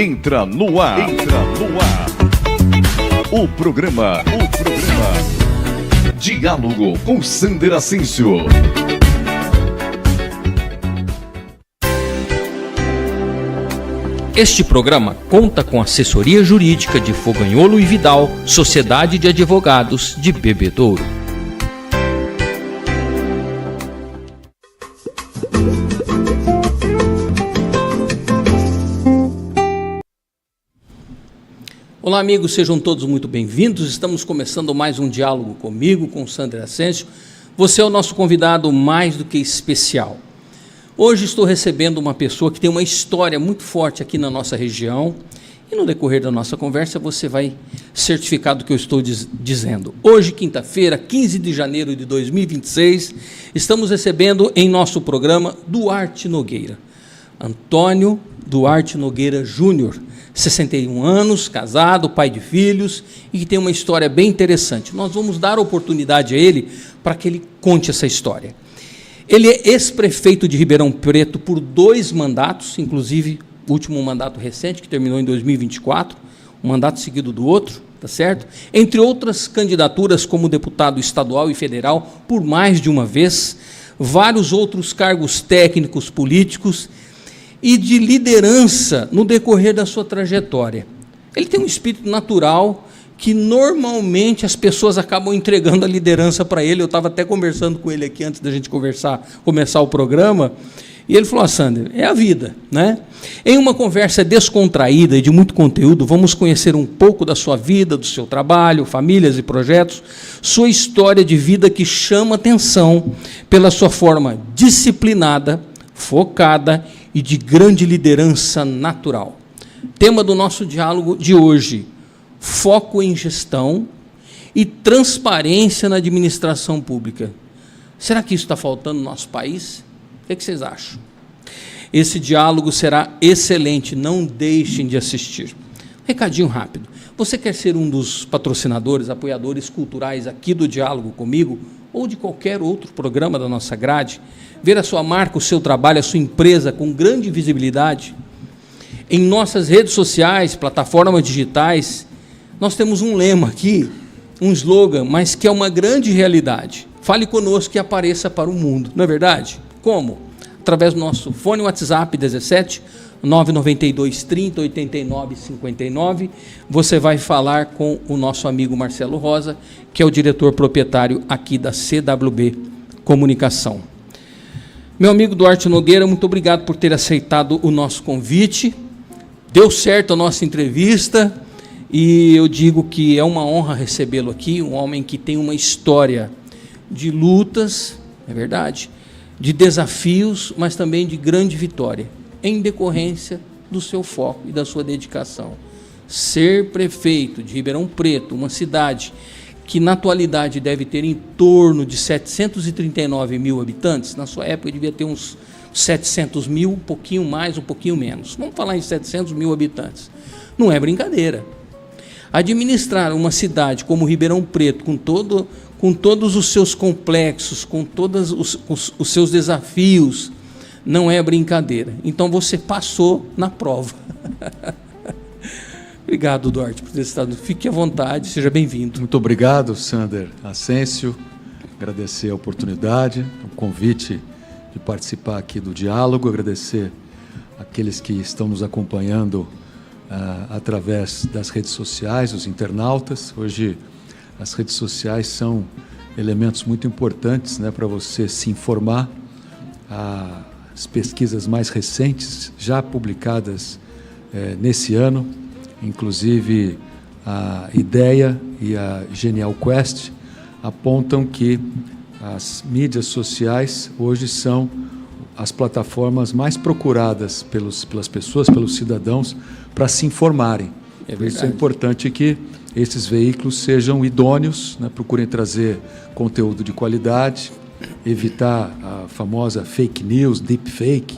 Entra no ar. O programa Diálogo com Sander Ascencio. Este programa conta com assessoria jurídica de Foganholo e Vidal, Sociedade de Advogados de Bebedouro. Olá amigos, sejam todos muito bem-vindos. Estamos começando mais um diálogo comigo, com o Sander Ascencio. Você é o nosso convidado mais do que especial. Hoje estou recebendo uma pessoa que tem uma história muito forte aqui na nossa região e no decorrer da nossa conversa você vai certificar do que eu estou dizendo. Hoje, quinta-feira, 15 de janeiro de 2026, estamos recebendo em nosso programa Duarte Nogueira. Antônio Duarte Nogueira Júnior, 61 anos, casado, pai de filhos e que tem uma história bem interessante. Nós vamos dar oportunidade a ele para que ele conte essa história. Ele é ex-prefeito de Ribeirão Preto por 2 mandatos, inclusive o último mandato recente, que terminou em 2024, um mandato seguido do outro, tá certo? Entre outras candidaturas como deputado estadual e federal por mais de uma vez, vários outros cargos técnicos, políticos e de liderança no decorrer da sua trajetória. Ele tem um espírito natural que normalmente as pessoas acabam entregando a liderança para ele. Eu estava até conversando com ele aqui antes da gente começar o programa, e ele falou: Sander, é a vida, né? Em uma conversa descontraída e de muito conteúdo, vamos conhecer um pouco da sua vida, do seu trabalho, famílias e projetos, sua história de vida que chama atenção pela sua forma disciplinada, focada e de grande liderança natural. Tema do nosso diálogo de hoje: foco em gestão e transparência na administração pública. Será que isso está faltando no nosso país? O que vocês acham? Esse diálogo será excelente, não deixem de assistir. Recadinho rápido: você quer ser um dos patrocinadores, apoiadores culturais aqui do Diálogo comigo, ou de qualquer outro programa da nossa grade, ver a sua marca, o seu trabalho, a sua empresa com grande visibilidade? Em nossas redes sociais, plataformas digitais, nós temos um lema aqui, um slogan, mas que é uma grande realidade. Fale conosco e apareça para o mundo, não é verdade? Como? Através do nosso fone WhatsApp 17 992 30 89 59. Você vai falar com o nosso amigo Marcelo Rosa, que é o diretor proprietário aqui da CWB Comunicação. Meu amigo Duarte Nogueira, muito obrigado por ter aceitado o nosso convite. Deu certo a nossa entrevista e eu digo que é uma honra recebê-lo aqui, um homem que tem uma história de lutas, é verdade, de desafios, mas também de grande vitória, em decorrência do seu foco e da sua dedicação. Ser prefeito de Ribeirão Preto, uma cidade que na atualidade deve ter em torno de 739 mil habitantes, na sua época devia ter uns 700 mil, um pouquinho mais, um pouquinho menos. Vamos falar em 700 mil habitantes. Não é brincadeira. Administrar uma cidade como Ribeirão Preto, com todos os seus complexos, com todos os seus desafios, não é brincadeira. Então você passou na prova. Obrigado, Duarte, por ter estado. Fique à vontade, seja bem-vindo. Muito obrigado, Sander Ascencio. Agradecer a oportunidade, o convite de participar aqui do diálogo, agradecer aqueles que estão nos acompanhando através das redes sociais, os internautas. Hoje as redes sociais são elementos muito importantes, né, para você se informar. As pesquisas mais recentes, já publicadas nesse ano, inclusive a IDEA e a Genial Quest, apontam que as mídias sociais hoje são as plataformas mais procuradas pelas pessoas, pelos cidadãos, para se informarem. Por isso é importante que esses veículos sejam idôneos, né, procurem trazer conteúdo de qualidade, evitar a famosa fake news, deep fake,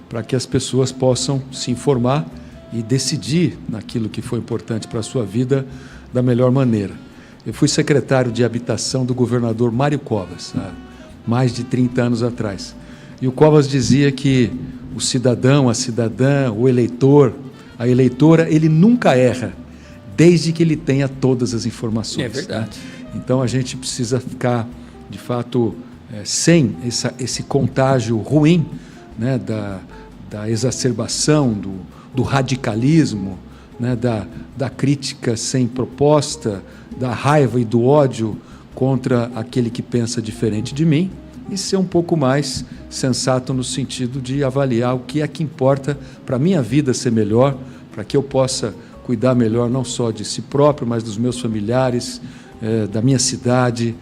para que as pessoas possam se informar e decidir naquilo que foi importante para a sua vida da melhor maneira. Eu fui secretário de habitação do governador Mário Covas, há mais de 30 anos atrás. E o Covas dizia que o cidadão, a cidadã, o eleitor, a eleitora, ele nunca erra, desde que ele tenha todas as informações. É verdade. Né? Então a gente precisa ficar, de fato, sem esse contágio ruim, né, da exacerbação, do radicalismo, né, da crítica sem proposta, da raiva e do ódio contra aquele que pensa diferente de mim, e ser um pouco mais sensato no sentido de avaliar o que é que importa para a minha vida ser melhor, para que eu possa cuidar melhor não só de si próprio, mas dos meus familiares, da minha cidade,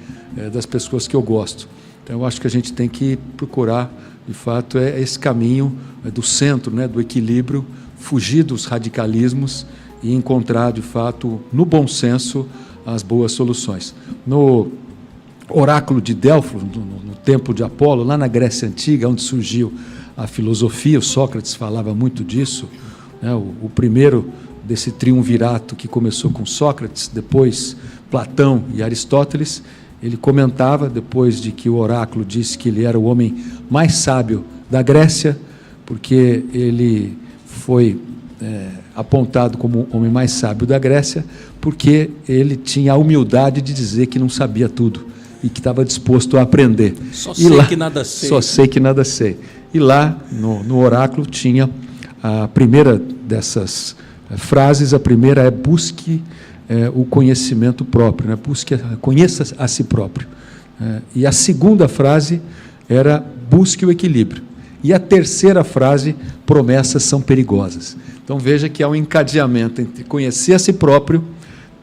das pessoas que eu gosto. Então, eu acho que a gente tem que procurar, de fato, esse caminho do centro, né, do equilíbrio, fugir dos radicalismos e encontrar, de fato, no bom senso, as boas soluções. No oráculo de Delfos, no templo de Apolo, lá na Grécia Antiga, onde surgiu a filosofia, o Sócrates falava muito disso, né, o primeiro desse triunvirato que começou com Sócrates, depois Platão e Aristóteles, ele comentava, depois de que o oráculo disse que ele era o homem mais sábio da Grécia, porque ele foi apontado como o homem mais sábio da Grécia, porque ele tinha a humildade de dizer que não sabia tudo e que estava disposto a aprender. Só sei que nada sei. Só sei que nada sei. E lá, no oráculo, tinha a primeira dessas frases, a primeira é busque o conhecimento próprio, né? Conheça a si próprio. E a segunda frase era busque o equilíbrio. E a terceira frase, promessas são perigosas. Então veja que há um encadeamento entre conhecer a si próprio,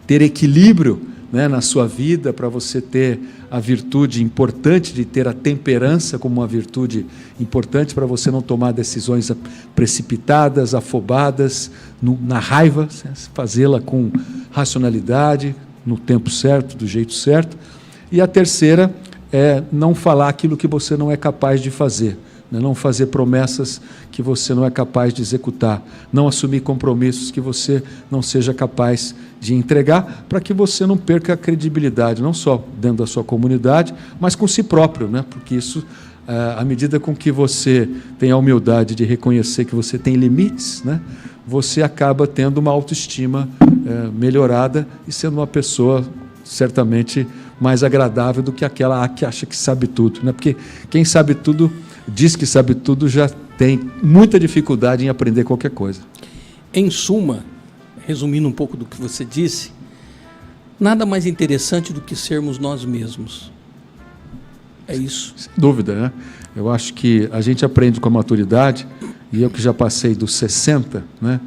ter equilíbrio, né, na sua vida, para você ter a virtude importante de ter a temperança como uma virtude importante para você não tomar decisões precipitadas, afobadas, na raiva, fazê-la com racionalidade, no tempo certo, do jeito certo. E a terceira é não falar aquilo que você não é capaz de fazer, né? Não fazer promessas que você não é capaz de executar, não assumir compromissos que você não seja capaz de entregar, para que você não perca a credibilidade, não só dentro da sua comunidade, mas com si próprio, né? Porque isso, à medida com que você tem a humildade de reconhecer que você tem limites, né, você acaba tendo uma autoestima melhorada e sendo uma pessoa certamente mais agradável do que aquela que acha que sabe tudo, né? Porque quem sabe tudo, diz que sabe tudo, já tem muita dificuldade em aprender qualquer coisa. Em suma, resumindo um pouco do que você disse, nada mais interessante do que sermos nós mesmos. É isso. Sem dúvida, né? Eu acho que a gente aprende com a maturidade, e eu que já passei dos 60, né,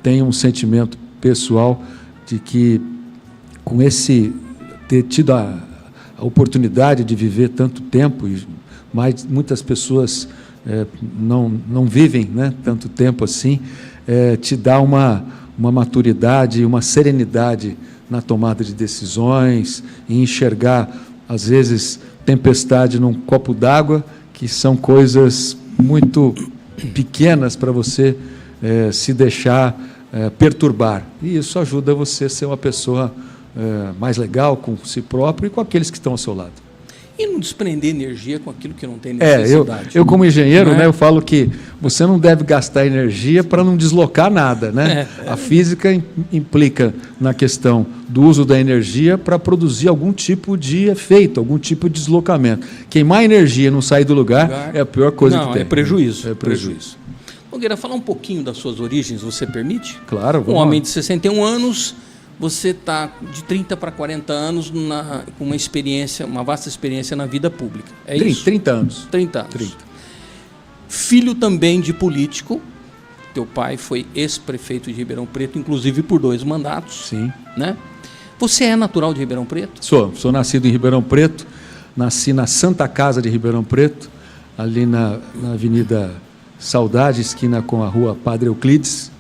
tenho um sentimento pessoal de que, com ter tido a oportunidade de viver tanto tempo, mas muitas pessoas não vivem, né, tanto tempo assim, te dá uma maturidade, uma serenidade na tomada de decisões, em enxergar, às vezes, tempestade num copo d'água, que são coisas muito pequenas para você se deixar perturbar. E isso ajuda você a ser uma pessoa mais legal com si próprio e com aqueles que estão ao seu lado. E não desprender energia com aquilo que não tem necessidade. Eu como engenheiro, né, eu falo que você não deve gastar energia para não deslocar nada, né? A física implica na questão do uso da energia para produzir algum tipo de efeito, algum tipo de deslocamento. Queimar energia e não sair do lugar é a pior coisa que tem. É prejuízo. É prejuízo. Nogueira, falar um pouquinho das suas origens, você permite? Claro. Um homem de 61 anos... Você está de 30 para 40 anos com uma vasta experiência na vida pública. É 30, isso? 30 anos. 30 anos. 30. Filho também de político. Teu pai foi ex-prefeito de Ribeirão Preto, inclusive por 2 mandatos. Sim. Né? Você é natural de Ribeirão Preto? Sou nascido em Ribeirão Preto. Nasci na Santa Casa de Ribeirão Preto, ali na Avenida Saudade, esquina com a rua Padre Euclides,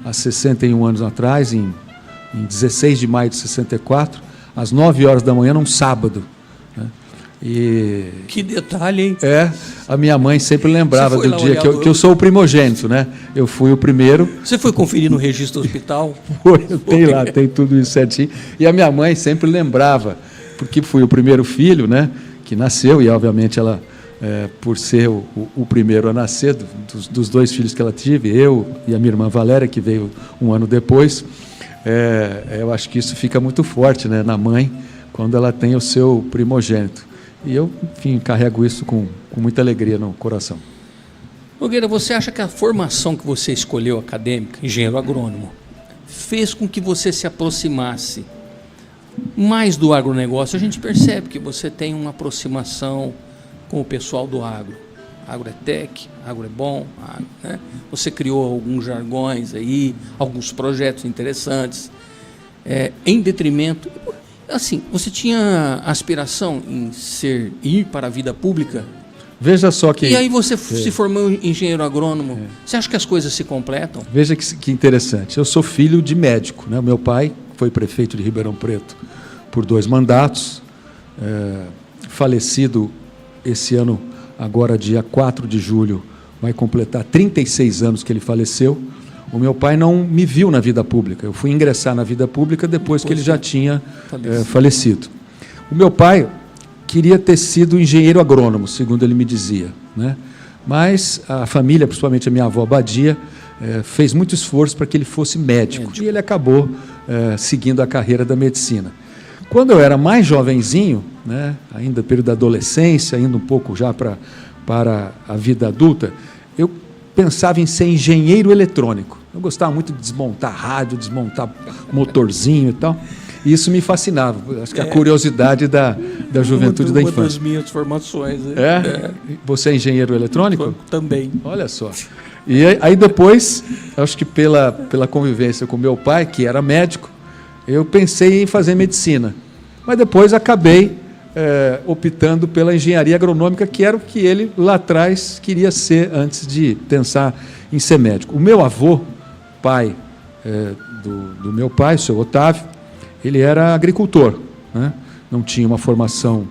há 61 anos atrás, em 16 de maio de 64, às 9 horas da manhã, num sábado. Né? Que detalhe, hein? A minha mãe sempre lembrava do dia que eu sou o primogênito, né? Eu fui o primeiro. Você foi conferir no registro do hospital? Tem lá, tem tudo isso certinho. E a minha mãe sempre lembrava, porque fui o primeiro filho, né, que nasceu, e obviamente ela por ser o primeiro a nascer, dos 2 filhos que ela teve, eu e a minha irmã Valéria, que veio um ano depois. Eu acho que isso fica muito forte, né, na mãe, quando ela tem o seu primogênito. E eu, enfim, carrego isso com muita alegria no coração. Nogueira, você acha que a formação que você escolheu acadêmica, engenheiro agrônomo, fez com que você se aproximasse mais do agronegócio? A gente percebe que você tem uma aproximação com o pessoal do agro. Agro é tech, agro é bom, né? Você criou alguns jargões aí, alguns projetos interessantes, em detrimento... Assim, você tinha aspiração em ir para a vida pública? Veja só que... E aí você se formou em engenheiro agrônomo. Você acha que as coisas se completam? Veja que interessante. Eu sou filho de médico, né? Meu pai foi prefeito de Ribeirão Preto por 2 mandatos, falecido esse ano, agora dia 4 de julho, vai completar 36 anos que ele faleceu. O meu pai não me viu na vida pública. Eu fui ingressar na vida pública depois que ele já tinha falecido. O meu pai queria ter sido engenheiro agrônomo, segundo ele me dizia, né? Mas a família, principalmente a minha avó Badia, fez muito esforço para que ele fosse médico. E ele acabou seguindo a carreira da medicina. Quando eu era mais jovenzinho, né, ainda período da adolescência, indo um pouco já para a vida adulta, eu pensava em ser engenheiro eletrônico. Eu gostava muito de desmontar rádio, desmontar motorzinho e tal. E isso me fascinava. Acho que a curiosidade da juventude da infância. Uma das minhas formações. Né? Você é engenheiro eletrônico? Também. Olha só. E aí depois, acho que pela convivência com meu pai, que era médico, eu pensei em fazer medicina. Mas depois acabei optando pela engenharia agronômica, que era o que ele lá atrás queria ser antes de pensar em ser médico. O meu avô, pai do meu pai, o seu Otávio, ele era agricultor, né? Não tinha uma formação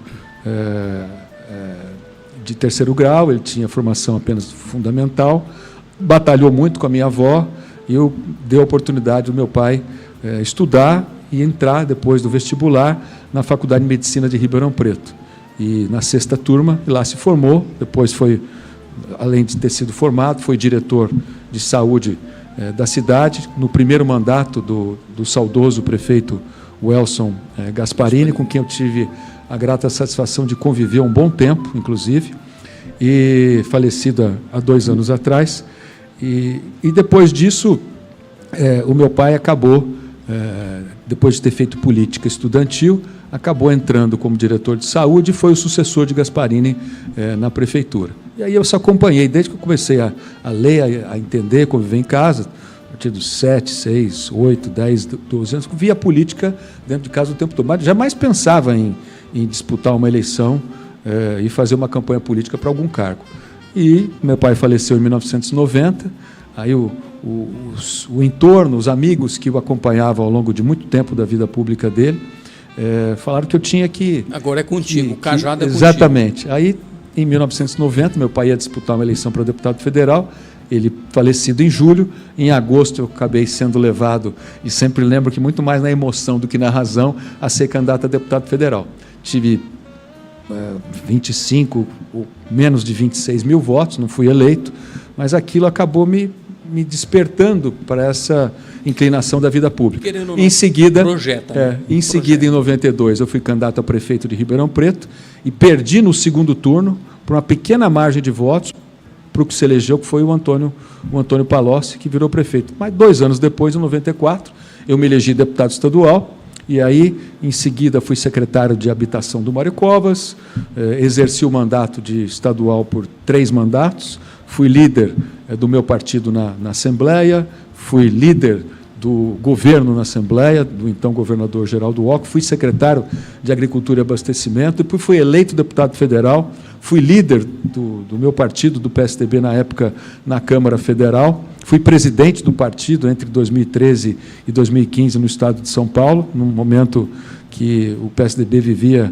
de 3º grau, ele tinha formação apenas fundamental, batalhou muito com a minha avó e eu dei a oportunidade do meu pai estudar e entrar, depois do vestibular, na Faculdade de Medicina de Ribeirão Preto. E na 6ª turma, lá se formou, depois foi, além de ter sido formado, foi diretor de saúde da cidade, no primeiro mandato do saudoso prefeito Welson Gasparini, com quem eu tive a grata satisfação de conviver um bom tempo, inclusive, e falecido há 2 anos atrás. E depois disso, o meu pai acabou, depois de ter feito política estudantil, acabou entrando como diretor de saúde e foi o sucessor de Gasparini na prefeitura. E aí eu só acompanhei, desde que eu comecei a ler, a entender, conviver em casa, a partir dos 7, 6, 8, 10, 12 anos, via política dentro de casa o tempo todo, mas jamais pensava em disputar uma eleição e fazer uma campanha política para algum cargo. E meu pai faleceu em 1990, aí o entorno, os amigos que o acompanhavam ao longo de muito tempo da vida pública dele, falaram que eu tinha que... Agora é contigo, o cajado é contigo. Exatamente. Aí, em 1990, meu pai ia disputar uma eleição para deputado federal, ele falecido em julho, em agosto eu acabei sendo levado, e sempre lembro que muito mais na emoção do que na razão, a ser candidato a deputado federal. Tive 25, ou menos de 26 mil votos, não fui eleito, mas aquilo acabou me despertando para essa inclinação da vida pública. Em seguida, em 92, eu fui candidato a prefeito de Ribeirão Preto e perdi no 2º turno, por uma pequena margem de votos, para o que se elegeu, que foi o Antônio Palocci, que virou prefeito. Mas 2 anos depois, em 94, eu me elegi deputado estadual, e aí, em seguida, fui secretário de Habitação do Mário Covas, exerci o mandato de estadual por 3 mandatos, fui líder do meu partido na Assembleia, fui líder do governo na Assembleia, do então governador Geraldo Alckmin, fui secretário de Agricultura e Abastecimento, depois fui eleito deputado federal, fui líder do meu partido, do PSDB, na época, na Câmara Federal, fui presidente do partido entre 2013 e 2015 no estado de São Paulo, num momento que o PSDB vivia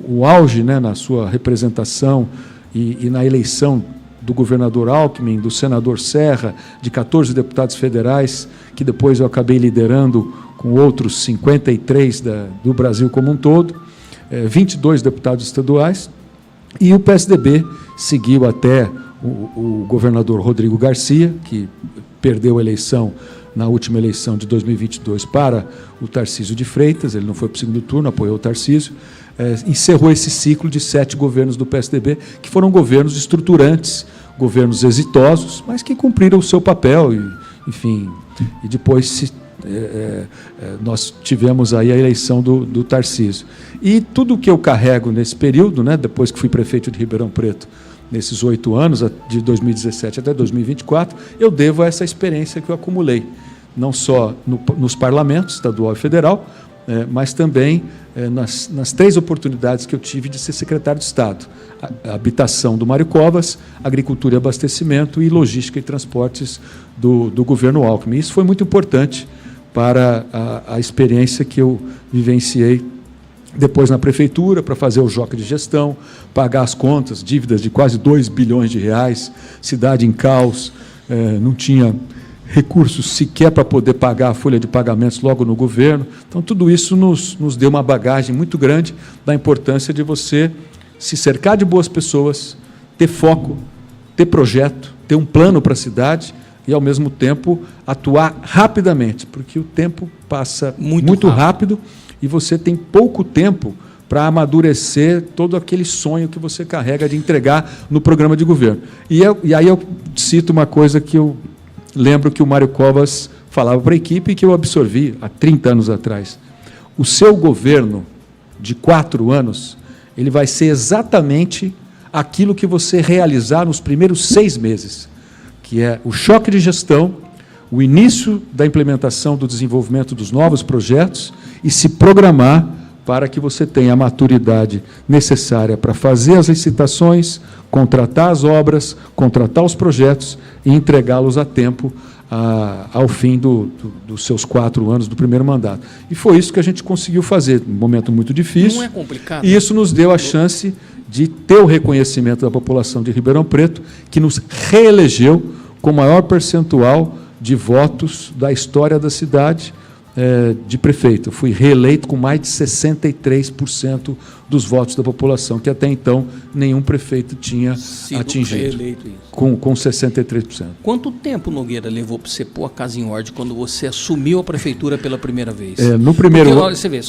o auge, né, na sua representação e na eleição do governador Alckmin, do senador Serra, de 14 deputados federais, que depois eu acabei liderando com outros 53 do Brasil como um todo, 22 deputados estaduais. E o PSDB seguiu até o governador Rodrigo Garcia, que perdeu a eleição na última eleição de 2022 para o Tarcísio de Freitas. Ele não foi para o segundo turno, apoiou o Tarcísio. Encerrou esse ciclo de 7 governos do PSDB, que foram governos estruturantes, governos exitosos, mas que cumpriram o seu papel. Enfim, e depois nós tivemos aí a eleição do Tarcísio. E tudo o que eu carrego nesse período, né, depois que fui prefeito de Ribeirão Preto, nesses 8 anos, de 2017 até 2024, eu devo a essa experiência que eu acumulei, não só nos parlamentos, estadual e federal, mas também nas 3 oportunidades que eu tive de ser secretário de Estado: a habitação do Mário Covas, agricultura e abastecimento e logística e transportes do governo Alckmin. Isso foi muito importante para a experiência que eu vivenciei depois na prefeitura, para fazer o joque de gestão, pagar as contas, dívidas de quase 2 bilhões de reais, cidade em caos, não tinha recursos sequer para poder pagar a folha de pagamentos logo no governo. Então, tudo isso nos deu uma bagagem muito grande da importância de você se cercar de boas pessoas, ter foco, ter projeto, ter um plano para a cidade e, ao mesmo tempo, atuar rapidamente, porque o tempo passa muito rápido e você tem pouco tempo para amadurecer todo aquele sonho que você carrega de entregar no programa de governo. E aí eu cito uma coisa que eu lembro que o Mário Covas falava para a equipe e que eu absorvi há 30 anos atrás. O seu governo de 4 anos, ele vai ser exatamente aquilo que você realizar nos primeiros 6 meses, que é o choque de gestão, o início da implementação do desenvolvimento dos novos projetos e se programar para que você tenha a maturidade necessária para fazer as licitações, contratar as obras, contratar os projetos e entregá-los a tempo ao fim dos seus 4 anos do primeiro mandato. E foi isso que a gente conseguiu fazer, num momento muito difícil. Não é complicado. E isso nos deu a chance de ter o reconhecimento da população de Ribeirão Preto, que nos reelegeu com o maior percentual de votos da história da cidade de prefeito. Eu fui reeleito com mais de 63% dos votos da população, que até então nenhum prefeito tinha atingido, com 63%. Quanto tempo, Nogueira, levou para você pôr a casa em ordem quando você assumiu a prefeitura pela primeira vez? No primeiro ano. Você vê,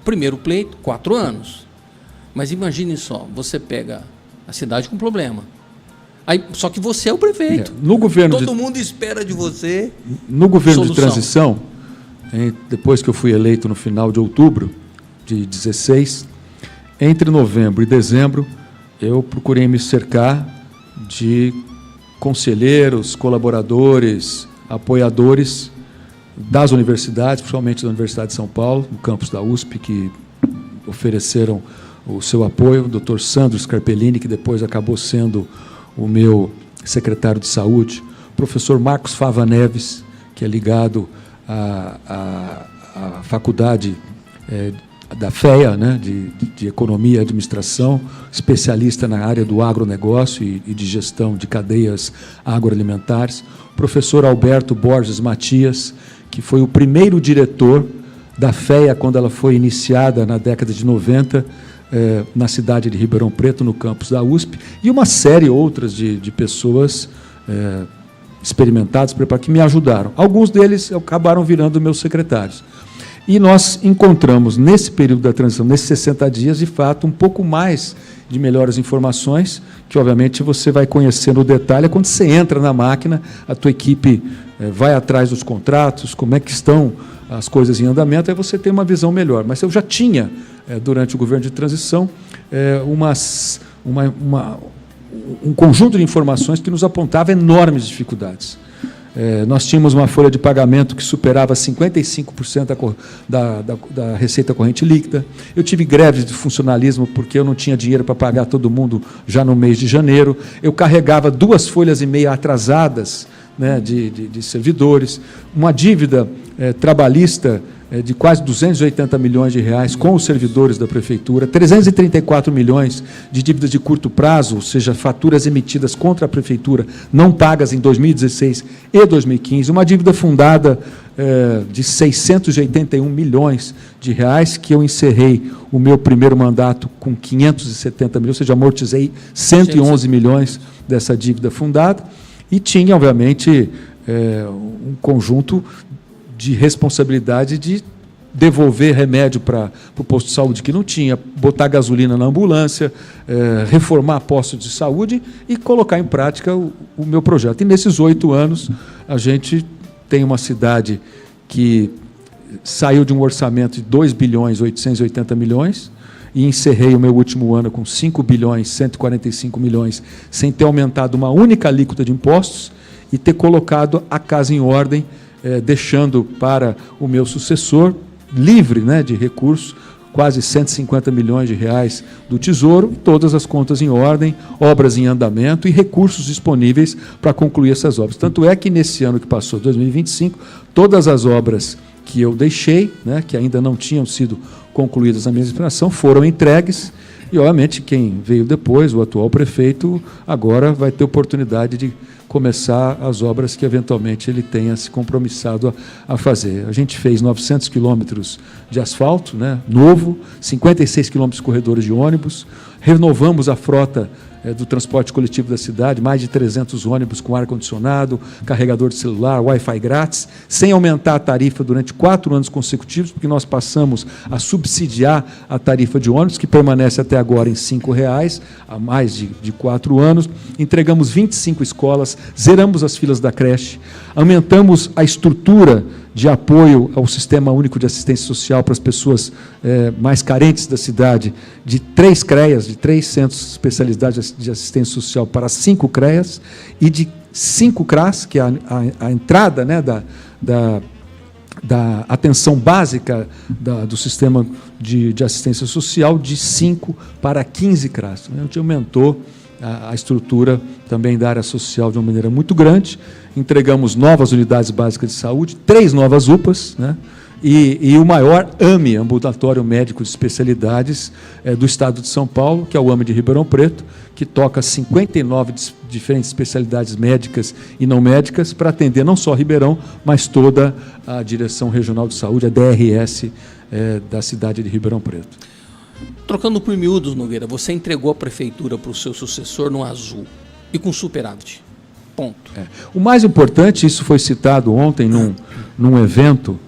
primeiro pleito, 4 anos. Mas imagine só, você pega a cidade com problema. Aí, só que você é o prefeito. No governo Todo mundo espera de você. No governo de transição, depois que eu fui eleito no final de outubro de 16, entre novembro e dezembro, eu procurei me cercar de conselheiros, colaboradores, apoiadores das universidades, principalmente da Universidade de São Paulo, no campus da USP, que ofereceram o seu apoio, o Dr. Sandro Scarpellini, que depois acabou sendo o meu secretário de saúde, o professor Marcos Fava Neves, que é ligado à faculdade da FEA, né, de Economia e Administração, especialista na área do agronegócio e de gestão de cadeias agroalimentares, o professor Alberto Borges Matias, que foi o primeiro diretor da FEA quando ela foi iniciada na década de 90, na cidade de Ribeirão Preto, no campus da USP, e uma série outras de pessoas experimentadas, que me ajudaram. Alguns deles acabaram virando meus secretários. E nós encontramos, nesse período da transição, nesses 60 dias, de fato, um pouco mais de melhores informações, que, obviamente, você vai conhecer no detalhe. Quando você entra na máquina, a tua equipe vai atrás dos contratos, como é que estão as coisas em andamento, aí você tem uma visão melhor. Mas eu já tinha, durante o governo de transição, um conjunto de informações que nos apontava enormes dificuldades. Nós tínhamos uma folha de pagamento que superava 55% da receita corrente líquida. Eu tive greves de funcionalismo porque eu não tinha dinheiro para pagar todo mundo já no mês de janeiro. Eu carregava 2,5 folhas atrasadas, né, de servidores, uma dívida trabalhista de quase 280 milhões de reais com os servidores da Prefeitura, 334 milhões de dívidas de curto prazo, ou seja, faturas emitidas contra a Prefeitura, não pagas em 2016 e 2015, uma dívida fundada de 681 milhões de reais, que eu encerrei o meu primeiro mandato com 570 milhões, ou seja, amortizei 111 milhões dessa dívida fundada, e tinha, obviamente, um conjunto de responsabilidade de devolver remédio para o posto de saúde que não tinha, botar gasolina na ambulância, reformar postos de saúde e colocar em prática o meu projeto. E nesses 8 anos, a gente tem uma cidade que saiu de um orçamento de 2 bilhões 880 milhões e encerrei o meu último ano com 5 bilhões 145 milhões, sem ter aumentado uma única alíquota de impostos e ter colocado a casa em ordem, deixando para o meu sucessor, livre, né, de recursos, quase 150 milhões de reais do Tesouro, todas as contas em ordem, obras em andamento e recursos disponíveis para concluir essas obras. Tanto é que nesse ano que passou, 2025, todas as obras que eu deixei, né, que ainda não tinham sido concluídas na minha administração, foram entregues. E, obviamente, quem veio depois, o atual prefeito, agora vai ter oportunidade de começar as obras que, eventualmente, ele tenha se compromissado a fazer. A gente fez 900 quilômetros de asfalto, né, novo, 56 quilômetros de corredores de ônibus, renovamos a frota do transporte coletivo da cidade, mais de 300 ônibus com ar-condicionado, carregador de celular, Wi-Fi grátis, sem aumentar a tarifa durante 4 anos consecutivos, porque nós passamos a subsidiar a tarifa de ônibus, que permanece até agora em R$ 5,00, há mais de 4 anos. Entregamos 25 escolas, zeramos as filas da creche, aumentamos a estrutura de apoio ao Sistema Único de Assistência Social para as pessoas mais carentes da cidade, de 3 CREAs, de 3 centros especializados de assistência social para 5 CREAs, e de 5 CRAS, que é a entrada, né, da atenção básica do sistema de assistência social, de 5 para 15 CRAS. A gente aumentou a estrutura também da área social de uma maneira muito grande, entregamos novas unidades básicas de saúde, 3 novas UPAs, né? E o maior AME, Ambulatório Médico de Especialidades, do Estado de São Paulo, que é o AME de Ribeirão Preto, que toca 59 diferentes especialidades médicas e não médicas, para atender não só Ribeirão, mas toda a Direção Regional de Saúde, a DRS, da cidade de Ribeirão Preto. Trocando por miúdos, Nogueira, você entregou a prefeitura para o seu sucessor no azul e com superávit. Ponto. O mais importante, isso foi citado ontem num evento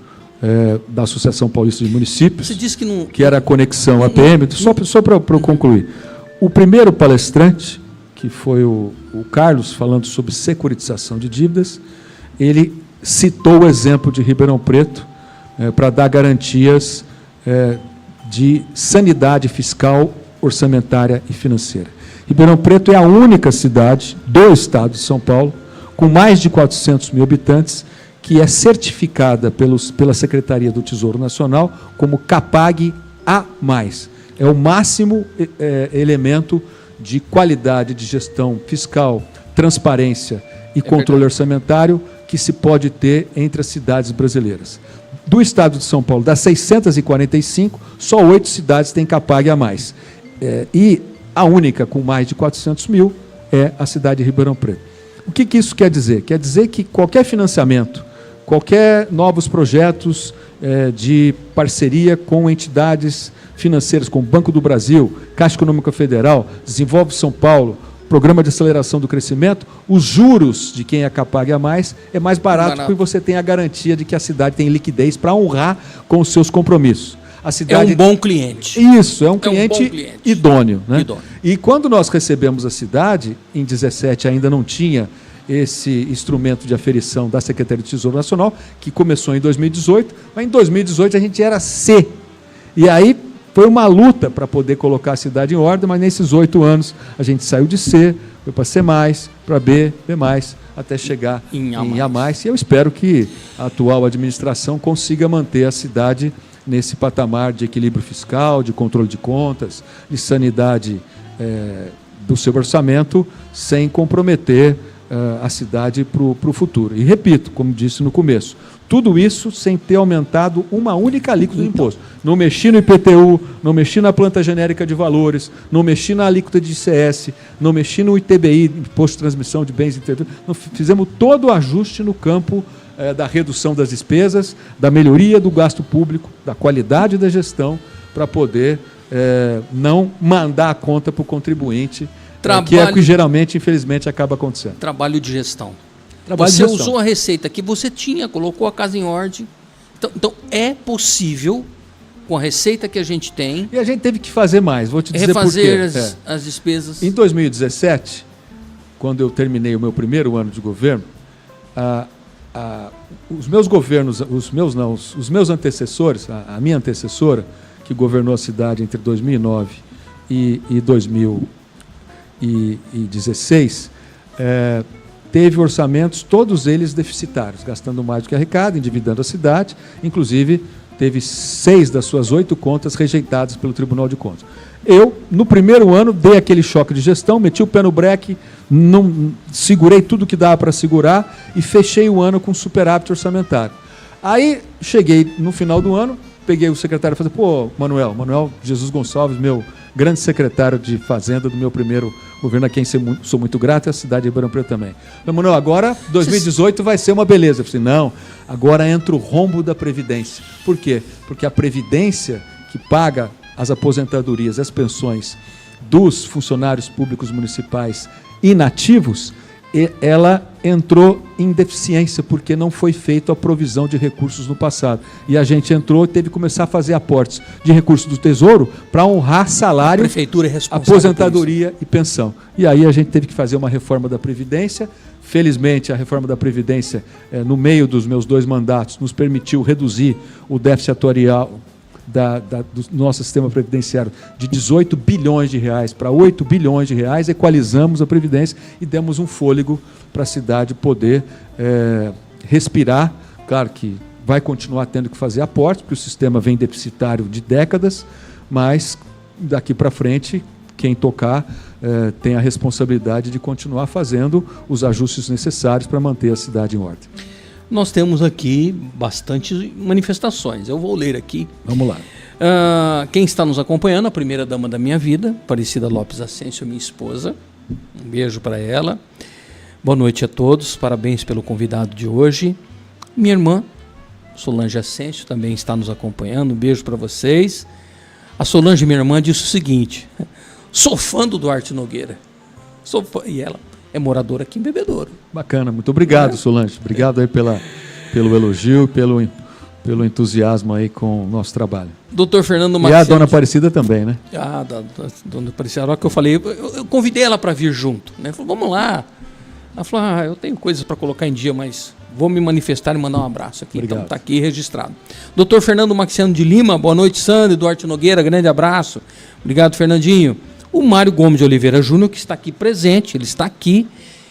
da Associação Paulista de Municípios, você disse que, que era a conexão APM, só para eu concluir. O primeiro palestrante, que foi o Carlos, falando sobre securitização de dívidas, ele citou o exemplo de Ribeirão Preto para dar garantias de sanidade fiscal, orçamentária e financeira. Ribeirão Preto é a única cidade do estado de São Paulo, com mais de 400 mil habitantes, que é certificada pela Secretaria do Tesouro Nacional como CAPAG A+. É o máximo elemento de qualidade de gestão fiscal, transparência e controle orçamentário que se pode ter entre as cidades brasileiras. Do estado de São Paulo, das 645, só 8 cidades têm CAPAG A+. E a única com mais de 400 mil é a cidade de Ribeirão Preto. O que isso quer dizer? Quer dizer que qualquer financiamento, qualquer novos projetos de parceria com entidades financeiras, como o Banco do Brasil, Caixa Econômica Federal, Desenvolve São Paulo, Programa de Aceleração do Crescimento, os juros de quem é CAPAG A+, é mais barato porque você tem a garantia de que a cidade tem liquidez para honrar com os seus compromissos. A cidade... É um bom cliente. Isso, é um cliente idôneo, né? Idôneo. E quando nós recebemos a cidade, em 2017 ainda não tinha esse instrumento de aferição da Secretaria do Tesouro Nacional, que começou em 2018, mas em 2018 a gente era C. E aí foi uma luta para poder colocar a cidade em ordem, mas nesses 8 anos a gente saiu de C, foi para C+, para B, B+, até chegar em A+. E eu espero que a atual administração consiga manter a cidade nesse patamar de equilíbrio fiscal, de controle de contas, de sanidade do seu orçamento, sem comprometer a cidade para o futuro. E repito, como disse no começo, tudo isso sem ter aumentado uma única alíquota do imposto. Não mexi no IPTU, não mexi na planta genérica de valores, não mexi na alíquota de ICS, não mexi no ITBI, Imposto de Transmissão de Bens Intervenientes. Fizemos todo o ajuste no campo da redução das despesas, da melhoria do gasto público, da qualidade da gestão, para poder não mandar a conta para o contribuinte, que é o que geralmente, infelizmente, acaba acontecendo. Trabalho de gestão. Você usou a receita que você tinha, colocou a casa em ordem. Então é possível, com a receita que a gente tem... E a gente teve que fazer mais, vou te dizer por quê. Refazer as despesas. Em 2017, quando eu terminei o meu primeiro ano de governo, os meus antecessores, a minha antecessora, que governou a cidade entre 2009 e 2016, teve orçamentos, todos eles deficitários, gastando mais do que arrecada, endividando a cidade, inclusive teve 6 das suas 8 contas rejeitadas pelo Tribunal de Contas. Eu, no primeiro ano, dei aquele choque de gestão, meti o pé no breque, segurei tudo que dava para segurar e fechei o ano com superávit orçamentário. Aí, cheguei no final do ano, peguei o secretário e falei, Manuel Jesus Gonçalves, meu grande secretário de Fazenda do meu primeiro governo, a quem sou muito grato, e a cidade de Ribeirão Preto também. Falei, Manuel, agora 2018 vai ser uma beleza. Eu falei, não, agora entra o rombo da Previdência. Por quê? Porque a Previdência, que paga as aposentadorias, as pensões dos funcionários públicos municipais inativos, ela entrou em deficiência, porque não foi feita a provisão de recursos no passado. E a gente entrou e teve que começar a fazer aportes de recursos do Tesouro para honrar salário, Prefeitura é responsável aposentadoria e pensão. E aí a gente teve que fazer uma reforma da Previdência. Felizmente, a reforma da Previdência, no meio dos meus 2 mandatos, nos permitiu reduzir o déficit atuarial do nosso sistema previdenciário de 18 bilhões de reais para 8 bilhões de reais, equalizamos a Previdência e demos um fôlego para a cidade poder respirar. Claro que vai continuar tendo que fazer aporte, porque o sistema vem deficitário de décadas, mas daqui para frente, quem tocar tem a responsabilidade de continuar fazendo os ajustes necessários para manter a cidade em ordem. Nós temos aqui bastante manifestações. Eu vou ler aqui. Vamos lá. Quem está nos acompanhando, a primeira dama da minha vida, Aparecida Lopes Ascencio, minha esposa. Um beijo para ela. Boa noite a todos. Parabéns pelo convidado de hoje. Minha irmã, Solange Ascencio, também está nos acompanhando. Um beijo para vocês. A Solange, minha irmã, disse o seguinte: sou fã do Duarte Nogueira. Sou fã. E ela é moradora aqui em Bebedouro. Bacana, muito obrigado, Solange. Obrigado aí pelo elogio, pelo entusiasmo aí com o nosso trabalho. Doutor Fernando Maciel. E a dona Aparecida também, né? Da dona Aparecida, a hora que eu falei, eu convidei ela para vir junto, né? Falei, vamos lá. Ela falou, eu tenho coisas para colocar em dia, mas vou me manifestar e mandar um abraço aqui. Obrigado. Então está aqui registrado. Doutor Fernando Maxiano de Lima, boa noite, Sandro, Duarte Nogueira, grande abraço. Obrigado, Fernandinho. O Mário Gomes de Oliveira Júnior, que está aqui presente, ele está aqui.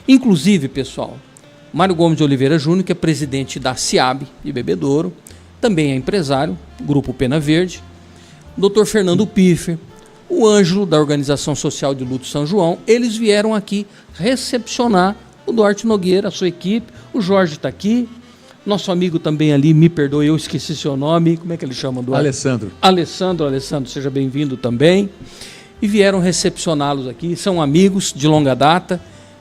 Inclusive, pessoal, Mário Gomes de Oliveira Júnior, que é presidente da CIAB de Bebedouro, também é empresário, Grupo Pena Verde. Dr. Fernando Piffer, o Ângelo, da Organização Social de Luto São João, eles vieram aqui recepcionar o Duarte Nogueira, a sua equipe. O Jorge está aqui, nosso amigo também ali, me perdoe, eu esqueci seu nome, como é que ele chama? Duarte? Alessandro, seja bem-vindo também. E vieram recepcioná-los aqui, são amigos de longa data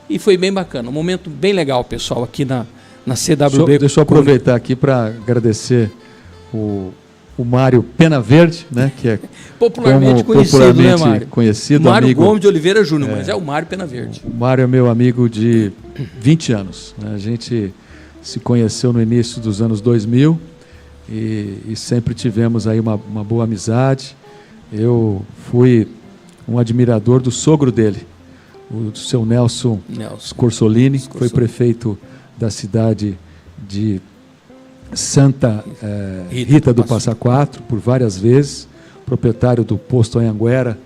e foi bem bacana, um momento bem legal, pessoal, aqui na CWB. Deixa eu aproveitar aqui para agradecer o Mário Pena Verde, né, que é popularmente conhecido, Mário amigo, Gomes de Oliveira Júnior, mas é o Mário Pena Verde. O Mário é meu amigo de 20 anos, né? A gente se conheceu no início dos anos 2000 e sempre tivemos aí uma boa amizade. Eu fui um admirador do sogro dele, o seu Nelson Scorsolini, que foi prefeito da cidade de Santa Rita do Passa Quatro por várias vezes, proprietário do Posto Anhanguera,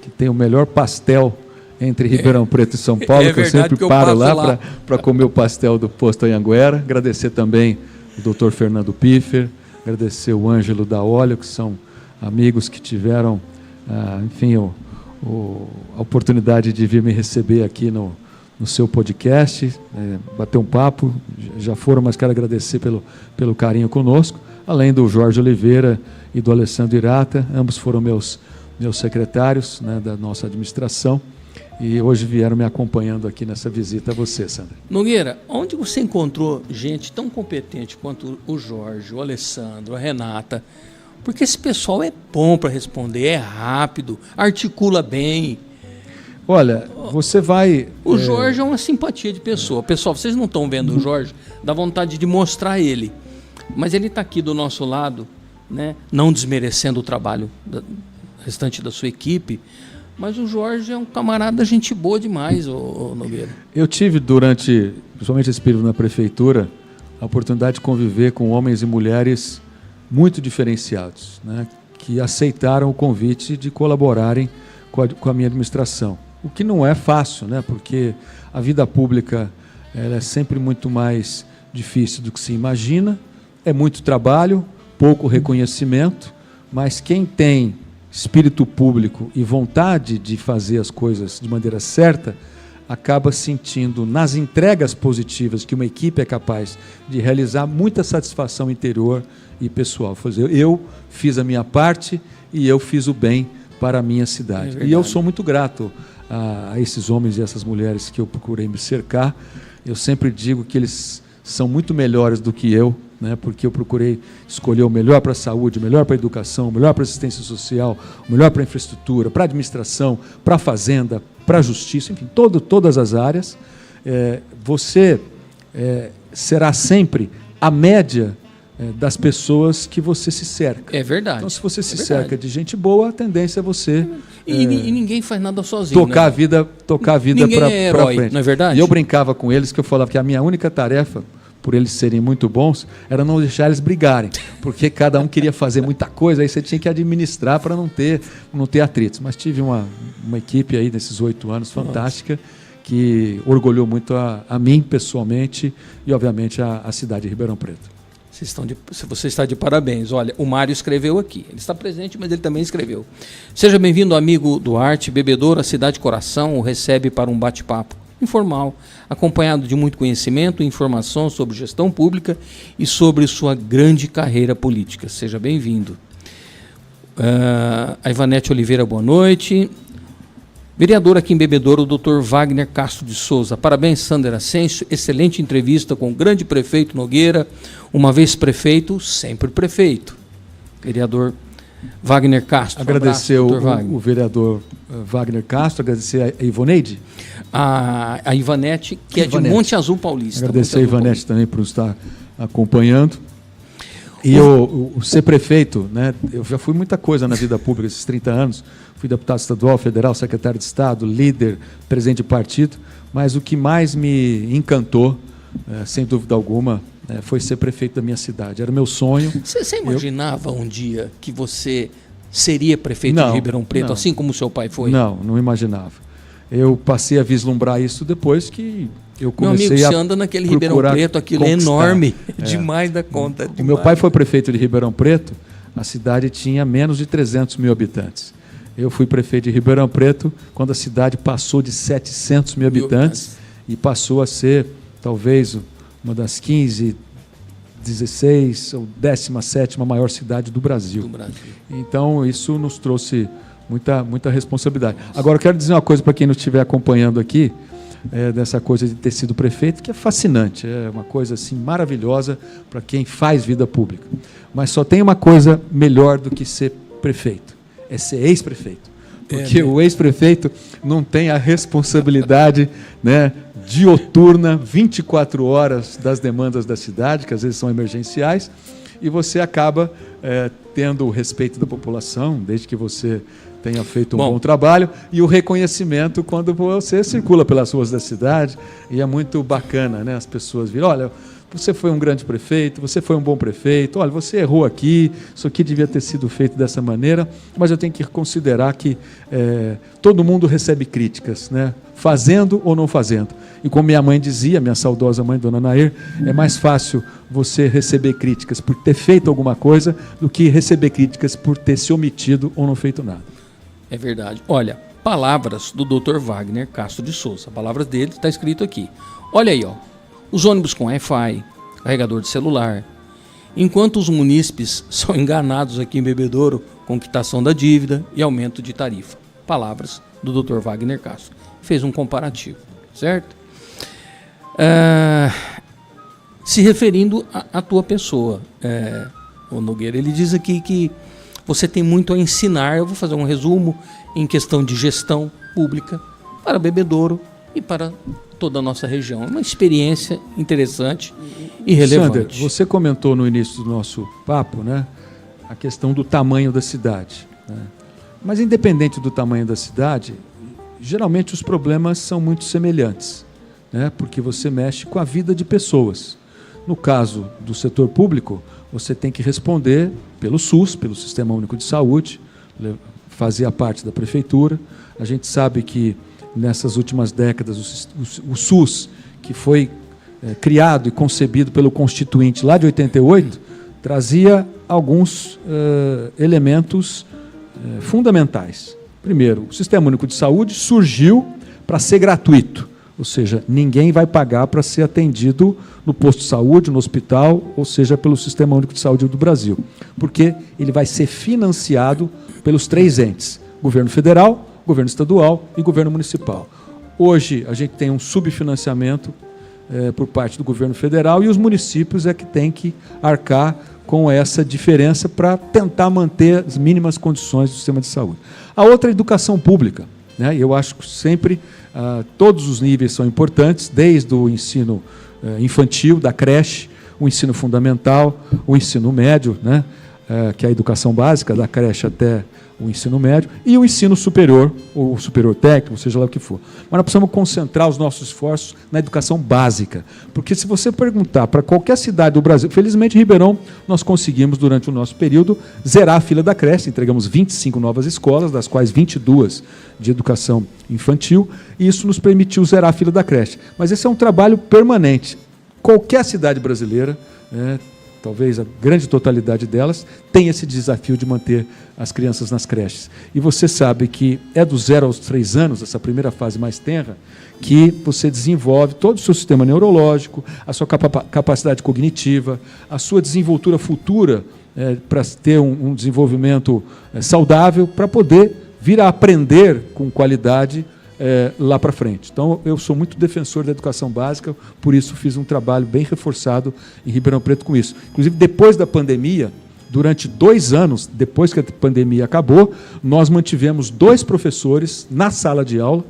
que tem o melhor pastel entre Ribeirão Preto e São Paulo, que eu sempre paro lá para comer o pastel do Posto Anhanguera. Agradecer também o Dr. Fernando Piffer, agradecer o Ângelo da Óleo, que são amigos que tiveram, enfim, a oportunidade de vir me receber aqui no no seu podcast, bater um papo, já foram, mas quero agradecer pelo carinho conosco, além do Jorge Oliveira e do Alessandro Irata, ambos foram meus secretários, né, da nossa administração, e hoje vieram me acompanhando aqui nessa visita a você, Sandra. Nogueira, onde você encontrou gente tão competente quanto o Jorge, o Alessandro, a Renata? Porque esse pessoal é bom para responder, é rápido, articula bem. Olha, você vai... O Jorge é uma simpatia de pessoa. Pessoal, vocês não estão vendo o Jorge, dá vontade de mostrar ele. Mas ele está aqui do nosso lado, né? Não desmerecendo o trabalho restante da sua equipe, mas o Jorge é um camarada gente boa demais, ô Nogueira. Eu tive durante, principalmente esse período na prefeitura, a oportunidade de conviver com homens e mulheres muito diferenciados, né, que aceitaram o convite de colaborarem com a minha administração. O que não é fácil, né, porque a vida pública ela é sempre muito mais difícil do que se imagina, é muito trabalho, pouco reconhecimento, mas quem tem espírito público e vontade de fazer as coisas de maneira certa, acaba sentindo nas entregas positivas que uma equipe é capaz de realizar muita satisfação interior e pessoal. Eu fiz a minha parte e eu fiz o bem para a minha cidade. E eu sou muito grato a esses homens e essas mulheres que eu procurei me cercar. Eu sempre digo que eles são muito melhores do que eu, né, porque eu procurei escolher o melhor para a saúde, o melhor para a educação, o melhor para a assistência social, o melhor para a infraestrutura, para a administração, para a fazenda, para a justiça, enfim, todas as áreas. Você será sempre a média das pessoas que você se cerca. É verdade. Então, se você se cerca de gente boa, a tendência é você... E ninguém faz nada sozinho. Tocar a vida para frente. Não é verdade? E eu brincava com eles, que eu falava que a minha única tarefa, por eles serem muito bons, era não deixar eles brigarem, porque cada um queria fazer muita coisa, aí você tinha que administrar para não ter atritos. Mas tive uma equipe aí nesses 8 anos fantástica, que orgulhou muito a mim pessoalmente e obviamente a cidade de Ribeirão Preto. Você está de parabéns. Olha, o Mário escreveu aqui. Ele está presente, mas ele também escreveu. Seja bem-vindo, amigo Duarte, bebedouro, a Cidade Coração o recebe para um bate-papo informal, acompanhado de muito conhecimento e informação sobre gestão pública e sobre sua grande carreira política. Seja bem-vindo. A Ivanete Oliveira, boa noite. Vereador aqui em Bebedouro, o Dr. Wagner Castro de Souza. Parabéns, Sandra Ascencio. Excelente entrevista com o grande prefeito Nogueira. Uma vez prefeito, sempre prefeito. Vereador Wagner Castro. Agradecer o vereador Wagner Castro, agradecer a Ivoneide. A Ivanete, que é de Monte Azul Paulista. Agradecer a Ivanete também por estar acompanhando. E o ser prefeito, né, eu já fui muita coisa na vida pública esses 30 anos, fui deputado estadual, federal, secretário de Estado, líder, presidente de partido, mas o que mais me encantou, sem dúvida alguma, foi ser prefeito da minha cidade. Era o meu sonho. Você imaginava um dia que você seria prefeito de Ribeirão Preto, assim como seu pai foi? Não imaginava. Eu passei a vislumbrar isso depois que eu comecei Meu amigo, você anda naquele Ribeirão Preto, aquilo é enorme, demais da conta. O meu pai foi prefeito de Ribeirão Preto, a cidade tinha menos de 300 mil habitantes. Eu fui prefeito de Ribeirão Preto quando a cidade passou de 700 mil habitantes e passou a ser, talvez, uma das 15, 16 ou 17ª maior cidade do Brasil. Então, isso nos trouxe muita responsabilidade. Agora, eu quero dizer uma coisa para quem não estiver acompanhando aqui, dessa coisa de ter sido prefeito, que é fascinante, é uma coisa assim maravilhosa para quem faz vida pública. Mas só tem uma coisa melhor do que ser prefeito, é ser ex-prefeito. Porque o ex-prefeito não tem a responsabilidade, né, dioturna, 24 horas das demandas da cidade, que às vezes são emergenciais, e você acaba tendo o respeito da população, desde que você tenha feito um bom trabalho, e o reconhecimento quando você circula pelas ruas da cidade, e é muito bacana, né? As pessoas viram, olha, você foi um grande prefeito, você foi um bom prefeito, olha, você errou aqui, isso aqui devia ter sido feito dessa maneira, mas eu tenho que considerar que todo mundo recebe críticas, né? Fazendo ou não fazendo. E como minha mãe dizia, minha saudosa mãe, dona Nair, é mais fácil você receber críticas por ter feito alguma coisa do que receber críticas por ter se omitido ou não feito nada. É verdade. Olha, Palavras do Dr. Wagner Castro de Souza. Palavras dele, está escrito aqui. Olha aí, ó. Os ônibus com Wi-Fi, carregador de celular. Enquanto os munícipes são enganados aqui em Bebedouro com quitação da dívida e aumento de tarifa. Palavras do Dr. Wagner Castro. Fez um comparativo, certo? Se referindo à tua pessoa, o Nogueira, ele diz aqui que você tem muito a ensinar. Eu vou fazer um resumo em questão de gestão pública para Bebedouro e para toda a nossa região. É uma experiência interessante e relevante. Sander, você comentou no início do nosso papo, né, a questão do tamanho da cidade, né? Mas independente do tamanho da cidade, geralmente os problemas são muito semelhantes, né, porque você mexe com a vida de pessoas. No caso do setor público, você tem que responder pelo SUS, pelo Sistema Único de Saúde, fazia parte da prefeitura. A gente sabe que nessas últimas décadas o SUS, que foi criado e concebido pelo Constituinte lá de 88, trazia alguns elementos fundamentais. Primeiro, o Sistema Único de Saúde surgiu para ser gratuito, ou seja, ninguém vai pagar para ser atendido no posto de saúde, no hospital, ou seja, pelo Sistema Único de Saúde do Brasil, porque ele vai ser financiado pelos 3 entes: governo federal, governo estadual e governo municipal. Hoje, a gente tem um subfinanciamento por parte do governo federal e os municípios é que têm que arcar com essa diferença para tentar manter as mínimas condições do sistema de saúde. A outra é a educação pública, né? Eu acho que sempre todos os níveis são importantes, desde o ensino infantil, da creche, o ensino fundamental, o ensino médio, né? Que é a educação básica, da creche até o ensino médio, e o ensino superior, ou superior técnico, seja lá o que for. Mas nós precisamos concentrar os nossos esforços na educação básica, porque se você perguntar para qualquer cidade do Brasil, felizmente em Ribeirão, nós conseguimos, durante o nosso período, zerar a fila da creche, entregamos 25 novas escolas, das quais 22 de educação infantil, e isso nos permitiu zerar a fila da creche. Mas esse é um trabalho permanente. Qualquer cidade brasileira, talvez a grande totalidade delas, tem esse desafio de manter as crianças nas creches. E você sabe que é do 0 aos 3 anos, essa primeira fase mais tenra, que você desenvolve todo o seu sistema neurológico, a sua capacidade cognitiva, a sua desenvoltura futura para ter um desenvolvimento saudável, para poder vir a aprender com qualidade lá para frente. Então, eu sou muito defensor da educação básica, por isso fiz um trabalho bem reforçado em Ribeirão Preto com isso. Inclusive, depois da pandemia, durante 2 anos, depois que a pandemia acabou, nós mantivemos 2 professores na sala de aula,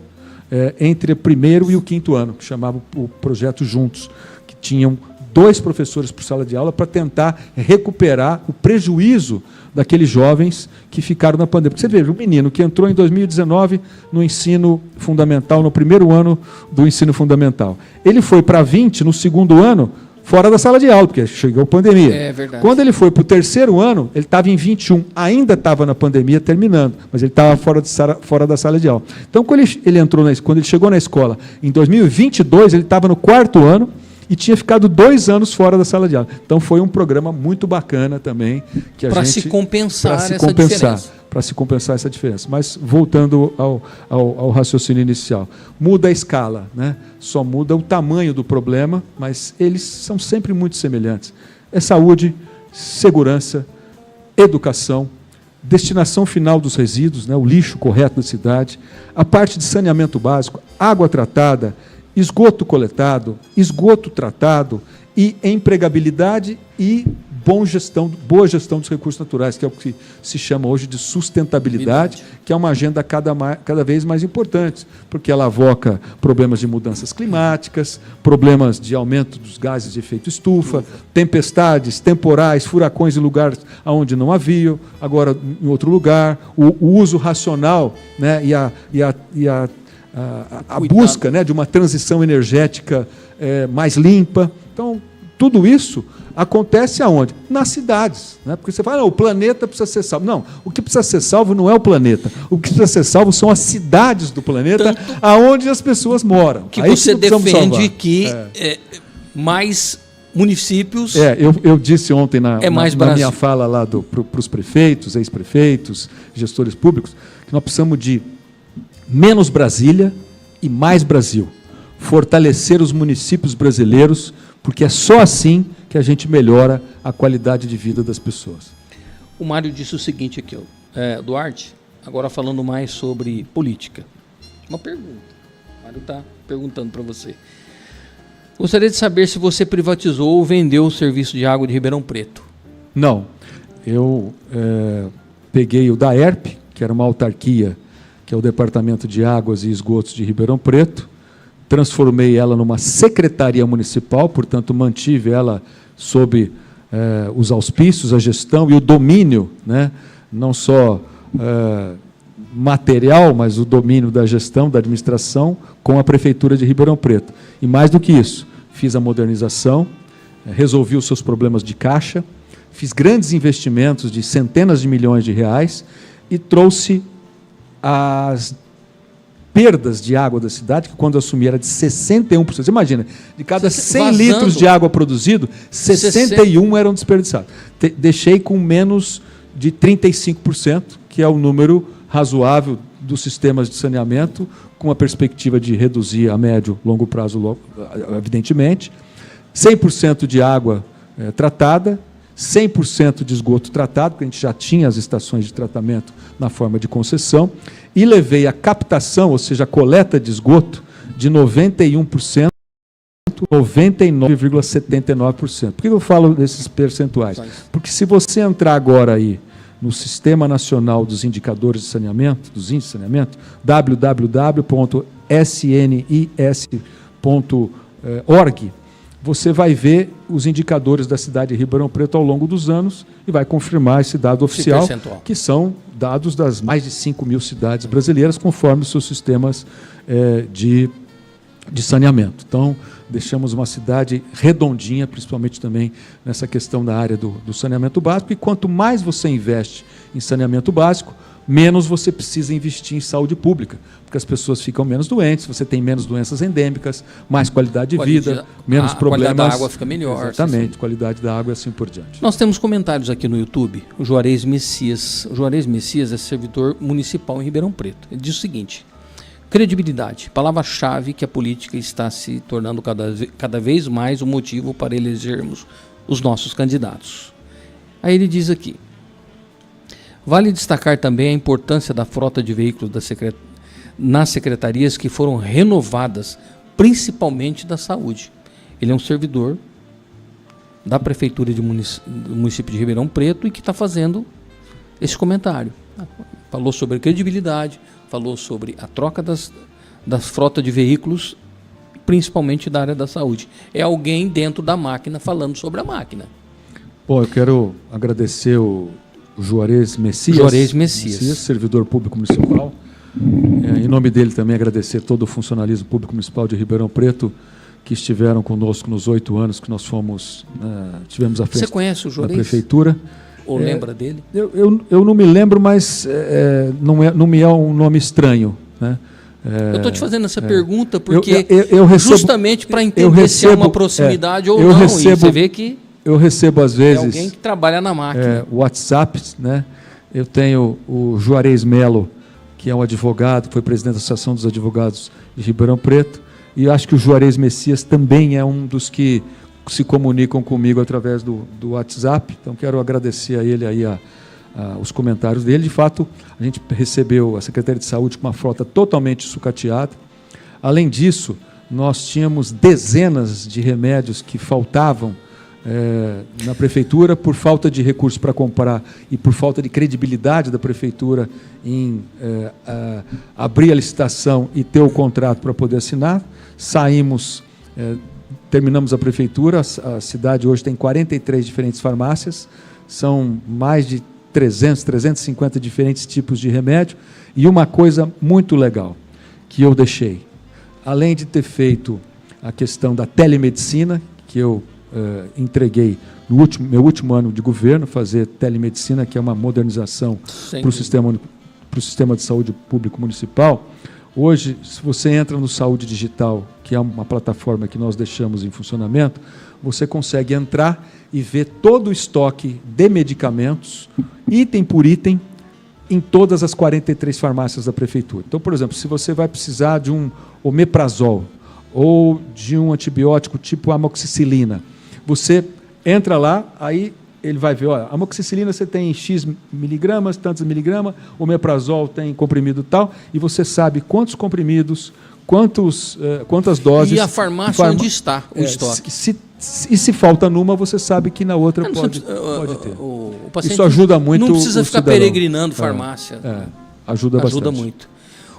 entre o 1º e o 5º ano, que chamava o Projeto Juntos, que tinham 2 professores por sala de aula para tentar recuperar o prejuízo daqueles jovens que ficaram na pandemia. Porque você veja, um menino que entrou em 2019 no ensino fundamental, no 1º ano do ensino fundamental, ele foi para 20 no 2º ano, fora da sala de aula, porque chegou a pandemia. É verdade. Quando ele foi para o 3º ano, ele estava em 21, ainda estava na pandemia terminando, mas ele estava fora da sala de aula. Então, quando ele chegou na escola em 2022, ele estava no 4º ano, e tinha ficado 2 anos fora da sala de aula. Então, foi um programa muito bacana também. Para se compensar essa diferença. Para se compensar essa diferença. Mas, voltando ao raciocínio inicial, muda a escala, né? Só muda o tamanho do problema, mas eles são sempre muito semelhantes. É saúde, segurança, educação, destinação final dos resíduos, né? O lixo correto da cidade, a parte de saneamento básico, água tratada, esgoto coletado, esgoto tratado e empregabilidade e boa gestão dos recursos naturais, que é o que se chama hoje de sustentabilidade, que é uma agenda cada vez mais importante, porque ela avoca problemas de mudanças climáticas, problemas de aumento dos gases de efeito estufa, tempestades, temporais, furacões em lugares onde não havia, agora em outro lugar, o uso racional, né, e a busca, né, de uma transição energética mais limpa. Então, tudo isso acontece aonde? Nas cidades. Né? Porque você fala, não, o planeta precisa ser salvo. Não, o que precisa ser salvo não é o planeta. O que precisa ser salvo são as cidades do planeta, aonde as pessoas moram. Que você defende que mais municípios... eu disse ontem na minha fala lá para os prefeitos, ex-prefeitos, gestores públicos, que nós precisamos de menos Brasília e mais Brasil. Fortalecer os municípios brasileiros, porque é só assim que a gente melhora a qualidade de vida das pessoas. O Mário disse o seguinte aqui, Duarte, agora falando mais sobre política. Uma pergunta. O Mário está perguntando para você. Gostaria de saber se você privatizou ou vendeu o serviço de água de Ribeirão Preto. Não. Eu peguei o DAERP, que era uma autarquia, que é o Departamento de Águas e Esgotos de Ribeirão Preto, transformei ela numa secretaria municipal, portanto, mantive ela sob os auspícios, a gestão e o domínio, né, não só material, mas o domínio da gestão, da administração, com a Prefeitura de Ribeirão Preto. E mais do que isso, fiz a modernização, resolvi os seus problemas de caixa, fiz grandes investimentos de centenas de milhões de reais e trouxe as perdas de água da cidade, que quando eu assumi era de 61%. Você imagina, de cada 100 litros de água produzido, 61 eram desperdiçados. Deixei com menos de 35%, que é o número razoável dos sistemas de saneamento, com a perspectiva de reduzir a médio e longo prazo, evidentemente. 100% de água tratada, 100% de esgoto tratado, porque a gente já tinha as estações de tratamento na forma de concessão, e levei a captação, ou seja, a coleta de esgoto, de 91%, 99,79%. Por que eu falo desses percentuais? Porque se você entrar agora aí no Sistema Nacional dos Indicadores de Saneamento, dos Índices de Saneamento, www.snis.org, você vai ver os indicadores da cidade de Ribeirão Preto ao longo dos anos e vai confirmar esse dado oficial, que são dados das mais de 5 mil cidades brasileiras, conforme os seus sistemas de saneamento. Então, deixamos uma cidade redondinha, principalmente também nessa questão da área do saneamento básico, e quanto mais você investe em saneamento básico, menos você precisa investir em saúde pública, porque as pessoas ficam menos doentes, você tem menos doenças endêmicas, mais qualidade de vida, menos problemas. A qualidade da água fica melhor. Exatamente, qualidade da água e assim por diante. Nós temos comentários aqui no YouTube. O Juarez Messias. O Juarez Messias é servidor municipal em Ribeirão Preto. Ele diz o seguinte: credibilidade, palavra-chave que a política está se tornando cada vez mais um motivo para elegermos os nossos candidatos. Aí ele diz aqui: vale destacar também a importância da frota de veículos nas secretarias que foram renovadas, principalmente da saúde. Ele é um servidor da Prefeitura do município de Ribeirão Preto e que está fazendo esse comentário. Falou sobre credibilidade, falou sobre a troca das frota de veículos, principalmente da área da saúde. É alguém dentro da máquina falando sobre a máquina. Bom, eu quero agradecer o Juarez Messias, servidor público municipal. Em nome dele também agradecer todo o funcionalismo público municipal de Ribeirão Preto, que estiveram conosco nos 8 anos que nós tivemos a frente. Você conhece o Juarez? Da prefeitura. Ou lembra dele? Eu não me lembro, mas não me é um nome estranho, né? Eu estou te fazendo essa pergunta porque justamente para entender se há uma proximidade ou não. E você vê que eu recebo às vezes alguém que trabalha na máquina. WhatsApp, né? Eu tenho o Juarez Melo, que é um advogado, foi presidente da Associação dos Advogados de Ribeirão Preto, e eu acho que o Juarez Messias também é um dos que se comunicam comigo através do WhatsApp. Então quero agradecer a ele aí os comentários dele. De fato, a gente recebeu a Secretaria de Saúde com uma frota totalmente sucateada. Além disso, nós tínhamos dezenas de remédios que faltavam na prefeitura por falta de recursos para comprar e por falta de credibilidade da prefeitura em abrir a licitação e ter o contrato para poder assinar. Terminamos a prefeitura, a cidade hoje tem 43 diferentes farmácias, são mais de 350 diferentes tipos de remédio, e uma coisa muito legal que eu deixei, além de ter feito a questão da telemedicina, que eu entreguei no meu último ano de governo, fazer telemedicina, que é uma modernização para o sistema de saúde público municipal. Hoje, se você entra no Saúde Digital, que é uma plataforma que nós deixamos em funcionamento, você consegue entrar e ver todo o estoque de medicamentos, item por item, em todas as 43 farmácias da prefeitura. Então, por exemplo, se você vai precisar de um omeprazol ou de um antibiótico tipo amoxicilina, você entra lá, aí ele vai ver, olha, amoxicilina você tem X miligramas, tantos miligramas, omeprazol tem comprimido tal, e você sabe quantos comprimidos, quantas doses. E a farmácia onde está o estoque. E se falta numa, você sabe que na outra pode ter. O paciente isso ajuda muito. Não precisa ficar cidadão. Peregrinando farmácia. Ajuda bastante. Muito.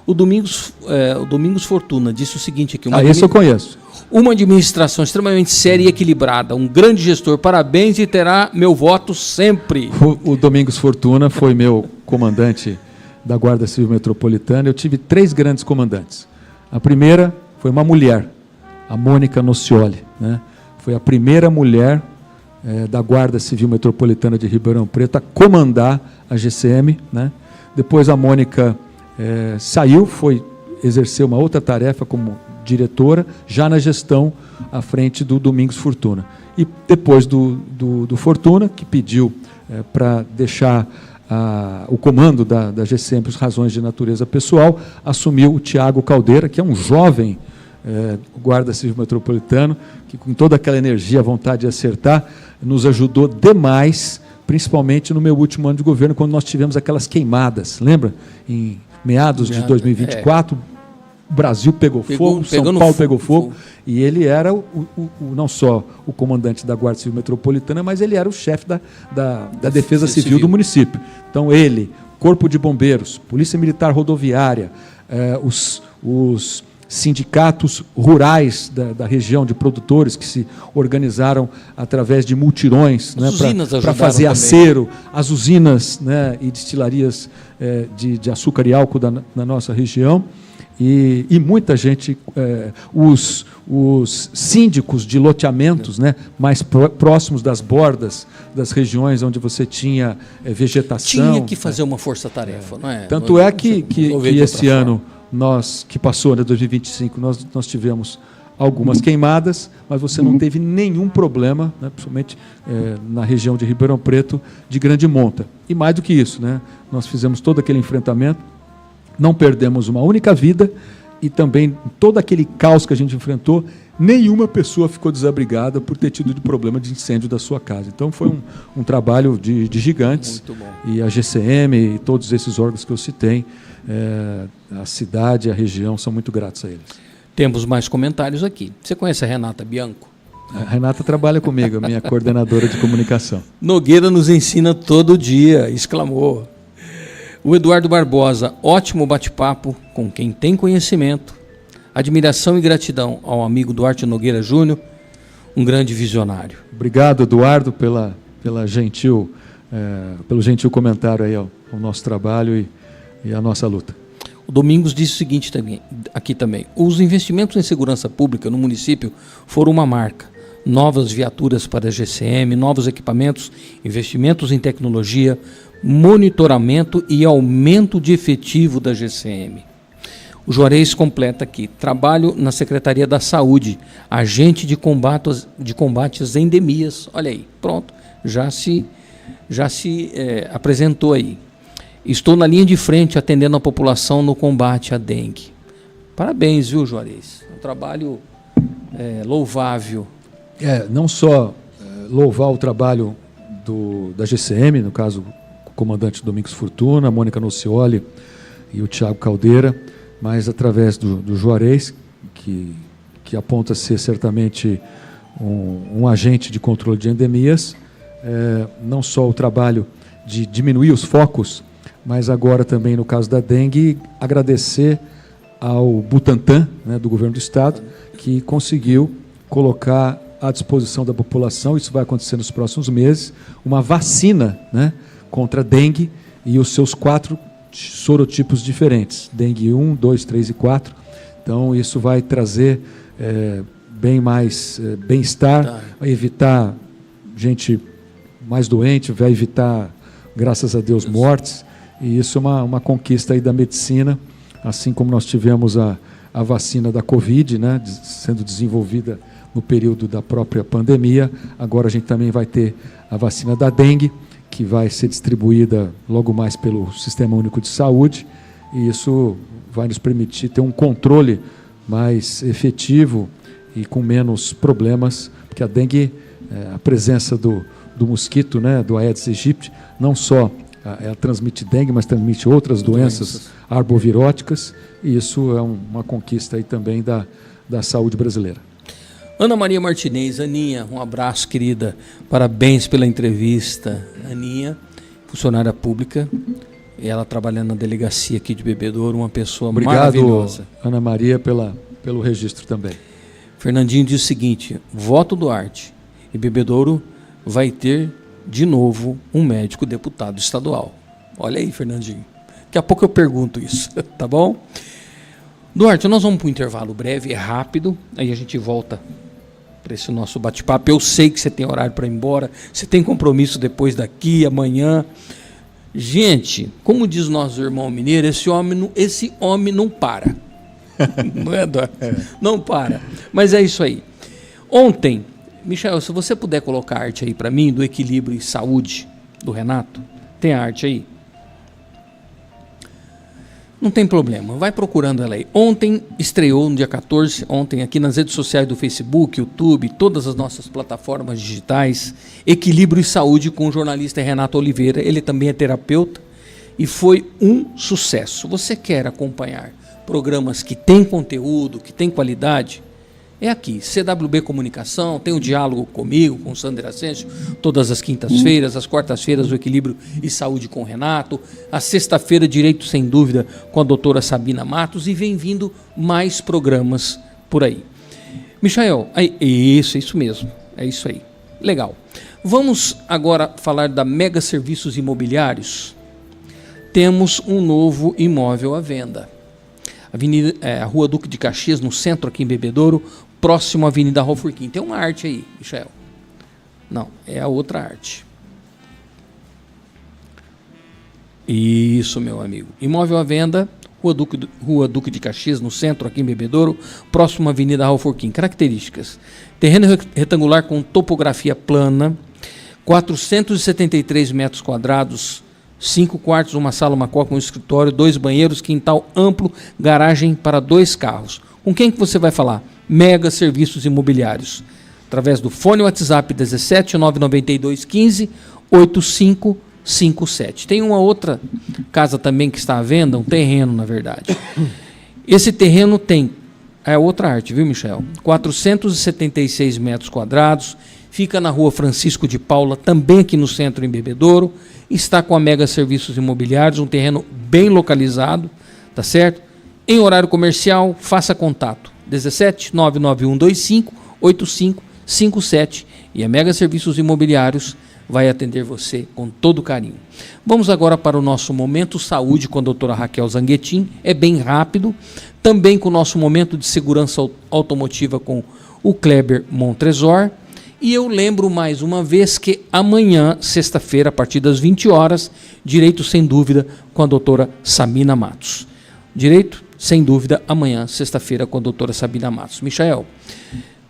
O Domingos Fortuna disse o seguinte aqui. Esse eu conheço. Uma administração extremamente séria e equilibrada, um grande gestor, parabéns e terá meu voto sempre. O Domingos Fortuna foi meu comandante da Guarda Civil Metropolitana. Eu tive 3 grandes comandantes. A primeira foi uma mulher, a Mônica Nocioli, né? Foi a primeira mulher da Guarda Civil Metropolitana de Ribeirão Preto a comandar a GCM, né? Depois a Mônica saiu, foi exercer uma outra tarefa como diretora, já na gestão à frente do Domingos Fortuna. E depois do Fortuna, que pediu para deixar o comando da GCM por razões de natureza pessoal, assumiu o Tiago Caldeira, que é um jovem guarda civil metropolitano, que com toda aquela energia, vontade de acertar, nos ajudou demais, principalmente no meu último ano de governo, quando nós tivemos aquelas queimadas, lembra? Em meados de 2024, o Brasil pegou fogo, São Paulo pegou fogo, e ele era não só o comandante da Guarda Civil Metropolitana, mas ele era o chefe da Defesa Civil do município. Então ele, Corpo de Bombeiros, Polícia Militar Rodoviária, os sindicatos rurais da região de produtores que se organizaram através de multirões, né, para fazer acero, as usinas, né, e destilarias de açúcar e álcool da nossa região. E muita gente, os síndicos de loteamentos, né, mais próximos das bordas das regiões onde você tinha vegetação. Tinha que fazer uma força-tarefa, não é? Tanto é que esse ano, que passou, né, 2025, nós tivemos algumas queimadas, mas você não teve nenhum problema, né, principalmente na região de Ribeirão Preto, de grande monta. E mais do que isso, né, nós fizemos todo aquele enfrentamento, não perdemos uma única vida e também todo aquele caos que a gente enfrentou, nenhuma pessoa ficou desabrigada por ter tido problema de incêndio da sua casa. Então foi um trabalho de gigantes. Muito bom. E a GCM e todos esses órgãos que eu citei, a cidade, a região, são muito gratos a eles. Temos mais comentários aqui. Você conhece a Renata Bianco? A Renata trabalha comigo, a minha coordenadora de comunicação. Nogueira nos ensina todo dia, exclamou. O Eduardo Barbosa, ótimo bate-papo com quem tem conhecimento. Admiração e gratidão ao amigo Duarte Nogueira Júnior, um grande visionário. Obrigado, Eduardo, pelo gentil comentário aí ao nosso trabalho e à nossa luta. O Domingos disse o seguinte aqui também. Os investimentos em segurança pública no município foram uma marca. Novas viaturas para a GCM, novos equipamentos, investimentos em tecnologia, monitoramento e aumento de efetivo da GCM. O Juarez completa aqui. Trabalho na Secretaria da Saúde, agente de combate às endemias. Olha aí, pronto, já se apresentou aí. Estou na linha de frente atendendo a população no combate à dengue. Parabéns, viu, Juarez? Um trabalho louvável. Não só louvar o trabalho da GCM, no caso o comandante Domingos Fortuna, a Mônica Nocioli e o Tiago Caldeira, mas através do Juarez, que aponta ser certamente um agente de controle de endemias, não só o trabalho de diminuir os focos, mas agora também no caso da dengue, agradecer ao Butantan, né, do governo do estado, que conseguiu colocar à disposição da população, isso vai acontecer nos próximos meses, uma vacina, né, contra a dengue e os seus 4 sorotipos diferentes, dengue 1, 2, 3 e 4. Então isso vai trazer bem mais bem-estar, vai evitar gente mais doente, vai evitar, graças a Deus, mortes, e isso é uma conquista aí da medicina, assim como nós tivemos a vacina da Covid, né, sendo desenvolvida no período da própria pandemia. Agora a gente também vai ter a vacina da dengue, que vai ser distribuída logo mais pelo Sistema Único de Saúde, e isso vai nos permitir ter um controle mais efetivo e com menos problemas, porque a dengue, a presença do mosquito, né, do Aedes aegypti, não só ela transmite dengue, mas transmite outras doenças arboviróticas, e isso é uma conquista aí também da saúde brasileira. Ana Maria Martinez, Aninha, um abraço, querida. Parabéns pela entrevista. Aninha, funcionária pública, ela trabalhando na delegacia aqui de Bebedouro, uma pessoa maravilhosa. Obrigado, Ana Maria, pelo registro também. Fernandinho diz o seguinte: voto Duarte, e Bebedouro vai ter de novo um médico deputado estadual. Olha aí, Fernandinho. Daqui a pouco eu pergunto isso, tá bom? Duarte, nós vamos para um intervalo breve, é rápido, aí a gente volta para esse nosso bate-papo. Eu sei que você tem horário para ir embora, você tem compromisso depois daqui, amanhã. Gente, como diz o nosso irmão mineiro, esse homem não para. Não é, Duarte? Não para. Mas é isso aí. Ontem, Michael, se você puder colocar a arte aí para mim, do Equilíbrio e Saúde, do Renato. Tem a arte aí? Não tem problema, vai procurando ela aí. Ontem estreou, no dia 14, ontem aqui nas redes sociais do Facebook, YouTube, todas as nossas plataformas digitais, Equilíbrio e Saúde com o jornalista Renato Oliveira. Ele também é terapeuta e foi um sucesso. Você quer acompanhar programas que têm conteúdo, que têm qualidade? É aqui, CWB Comunicação, tem o diálogo comigo, com o Sander Asensio, todas as quintas-feiras, as quartas-feiras o Equilíbrio e Saúde com o Renato, a sexta-feira Direito Sem Dúvida com a doutora Sabina Matos, e vem vindo mais programas por aí. Michael, isso mesmo, é isso aí. Legal. Vamos agora falar da Mega Serviços Imobiliários. Temos um novo imóvel à venda. A Rua Duque de Caxias, no centro aqui em Bebedouro, próximo à Avenida Rofurquim. Tem uma arte aí, Michael. Não, é a outra arte. Isso, meu amigo. Imóvel à venda, Rua Duque de Caxias, no centro aqui em Bebedouro, próximo à Avenida Rofurquim. Características: terreno retangular com topografia plana, 473 metros quadrados, 5 quartos, uma sala, uma copa, um escritório, 2 banheiros, quintal amplo, garagem para 2 carros. Com quem que você vai falar? Mega Serviços Imobiliários. Através do fone WhatsApp 17 992 15 8557. Tem uma outra casa também que está à venda, um terreno, na verdade. Esse terreno tem, é outra arte, viu, Michel? 476 metros quadrados, fica na Rua Francisco de Paula, também aqui no centro, em Bebedouro. Está com a Mega Serviços Imobiliários, um terreno bem localizado, tá certo? Em horário comercial, faça contato 17 99125 8557, e a Mega Serviços Imobiliários vai atender você com todo carinho. Vamos agora para o nosso Momento Saúde com a doutora Raquel Zanguetin. É bem rápido. Também com o nosso Momento de Segurança Automotiva com o Kleber Montresor. E eu lembro mais uma vez que amanhã, sexta-feira, a partir das 20 horas, Direito Sem Dúvida com a doutora Sabina Matos. Direito Sem Dúvida, amanhã, sexta-feira, com a doutora Sabina Matos. Michael,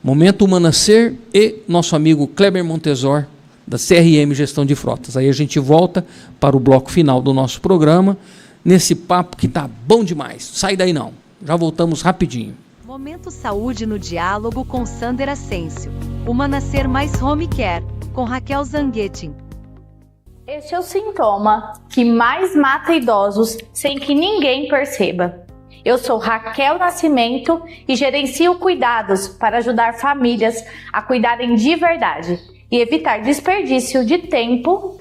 Momento Humanasser e nosso amigo Kleber Montresor, da CRM Gestão de Frotas. Aí a gente volta para o bloco final do nosso programa, nesse papo que tá bom demais. Sai daí não, já voltamos rapidinho. Momento Saúde no diálogo com Sander Asensio. Humanasser mais Home Care, com Raquel Zanguetin. Este é o sintoma que mais mata idosos sem que ninguém perceba. Eu sou Raquel Nascimento e gerencio cuidados para ajudar famílias a cuidarem de verdade e evitar desperdício de tempo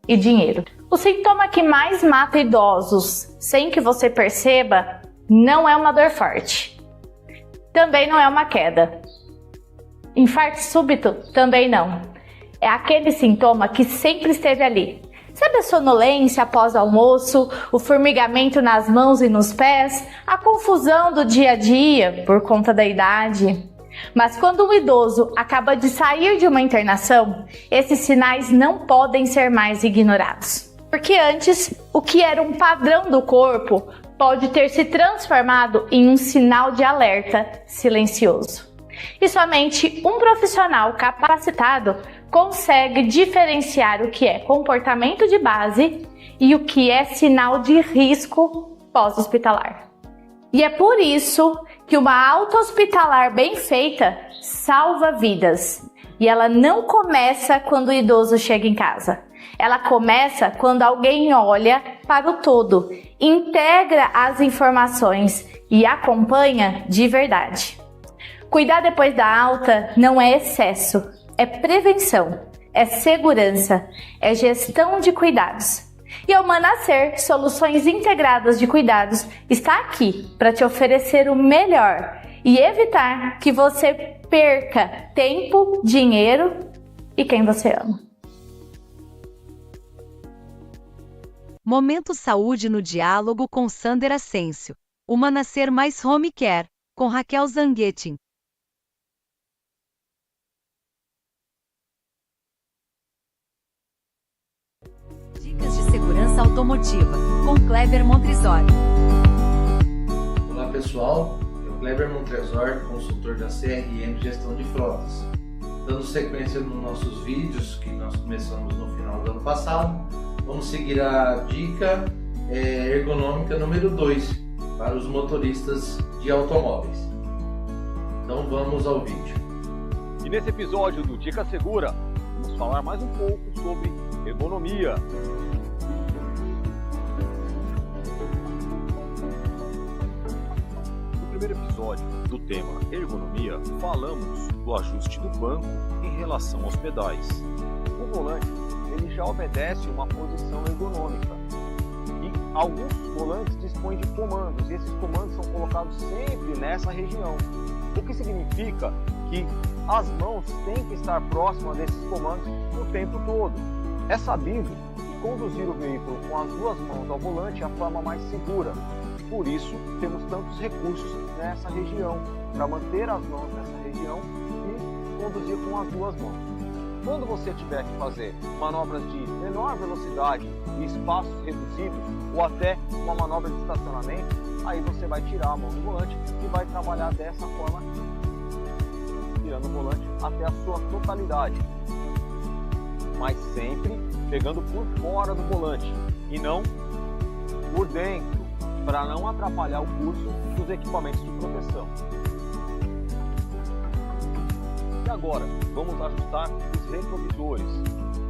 e dinheiro. O sintoma que mais mata idosos sem que você perceba não é uma dor forte. Também não é uma queda. Infarto súbito? Também não. É aquele sintoma que sempre esteve ali. Sabe a sonolência após o almoço, o formigamento nas mãos e nos pés, a confusão do dia a dia por conta da idade? Mas quando um idoso acaba de sair de uma internação, esses sinais não podem ser mais ignorados. Porque antes, o que era um padrão do corpo pode ter se transformado em um sinal de alerta silencioso. E somente um profissional capacitado consegue diferenciar o que é comportamento de base e o que é sinal de risco pós-hospitalar. E é por isso que uma alta hospitalar bem feita salva vidas. E ela não começa quando o idoso chega em casa. Ela começa quando alguém olha para o todo, integra as informações e acompanha de verdade. Cuidar depois da alta não é excesso, é prevenção, é segurança, é gestão de cuidados. E a Humanacert Soluções Integradas de Cuidados está aqui para te oferecer o melhor e evitar que você perca tempo, dinheiro e quem você ama. Momento Saúde no Diálogo com Sander Ascencio. Humanacert mais Home Care, com Raquel Zanguetin. Dicas de segurança automotiva, com Kleber Montresor. Olá pessoal, eu Kleber Montresor, consultor da CRM Gestão de Frotas. Dando sequência nos nossos vídeos que nós começamos no final do ano passado, vamos seguir a dica ergonômica número 2 para os motoristas de automóveis. Então vamos ao vídeo. E nesse episódio do Dica Segura, vamos falar mais um pouco sobre ergonomia. No primeiro episódio do tema ergonomia, falamos do ajuste do banco em relação aos pedais. O volante ele já obedece uma posição ergonômica e alguns volantes dispõem de comandos e esses comandos são colocados sempre nessa região, o que significa que as mãos têm que estar próximas desses comandos o tempo todo. É sabido que conduzir o veículo com as duas mãos ao volante é a forma mais segura. Por isso, temos tantos recursos nessa região, para manter as mãos nessa região e conduzir com as duas mãos. Quando você tiver que fazer manobras de menor velocidade e espaços reduzidos, ou até uma manobra de estacionamento, aí você vai tirar a mão do volante e vai trabalhar dessa forma, tirando o volante até a sua totalidade. Mas sempre pegando por fora do volante e não por dentro, para não atrapalhar o curso dos equipamentos de proteção. E agora, vamos ajustar os retrovisores.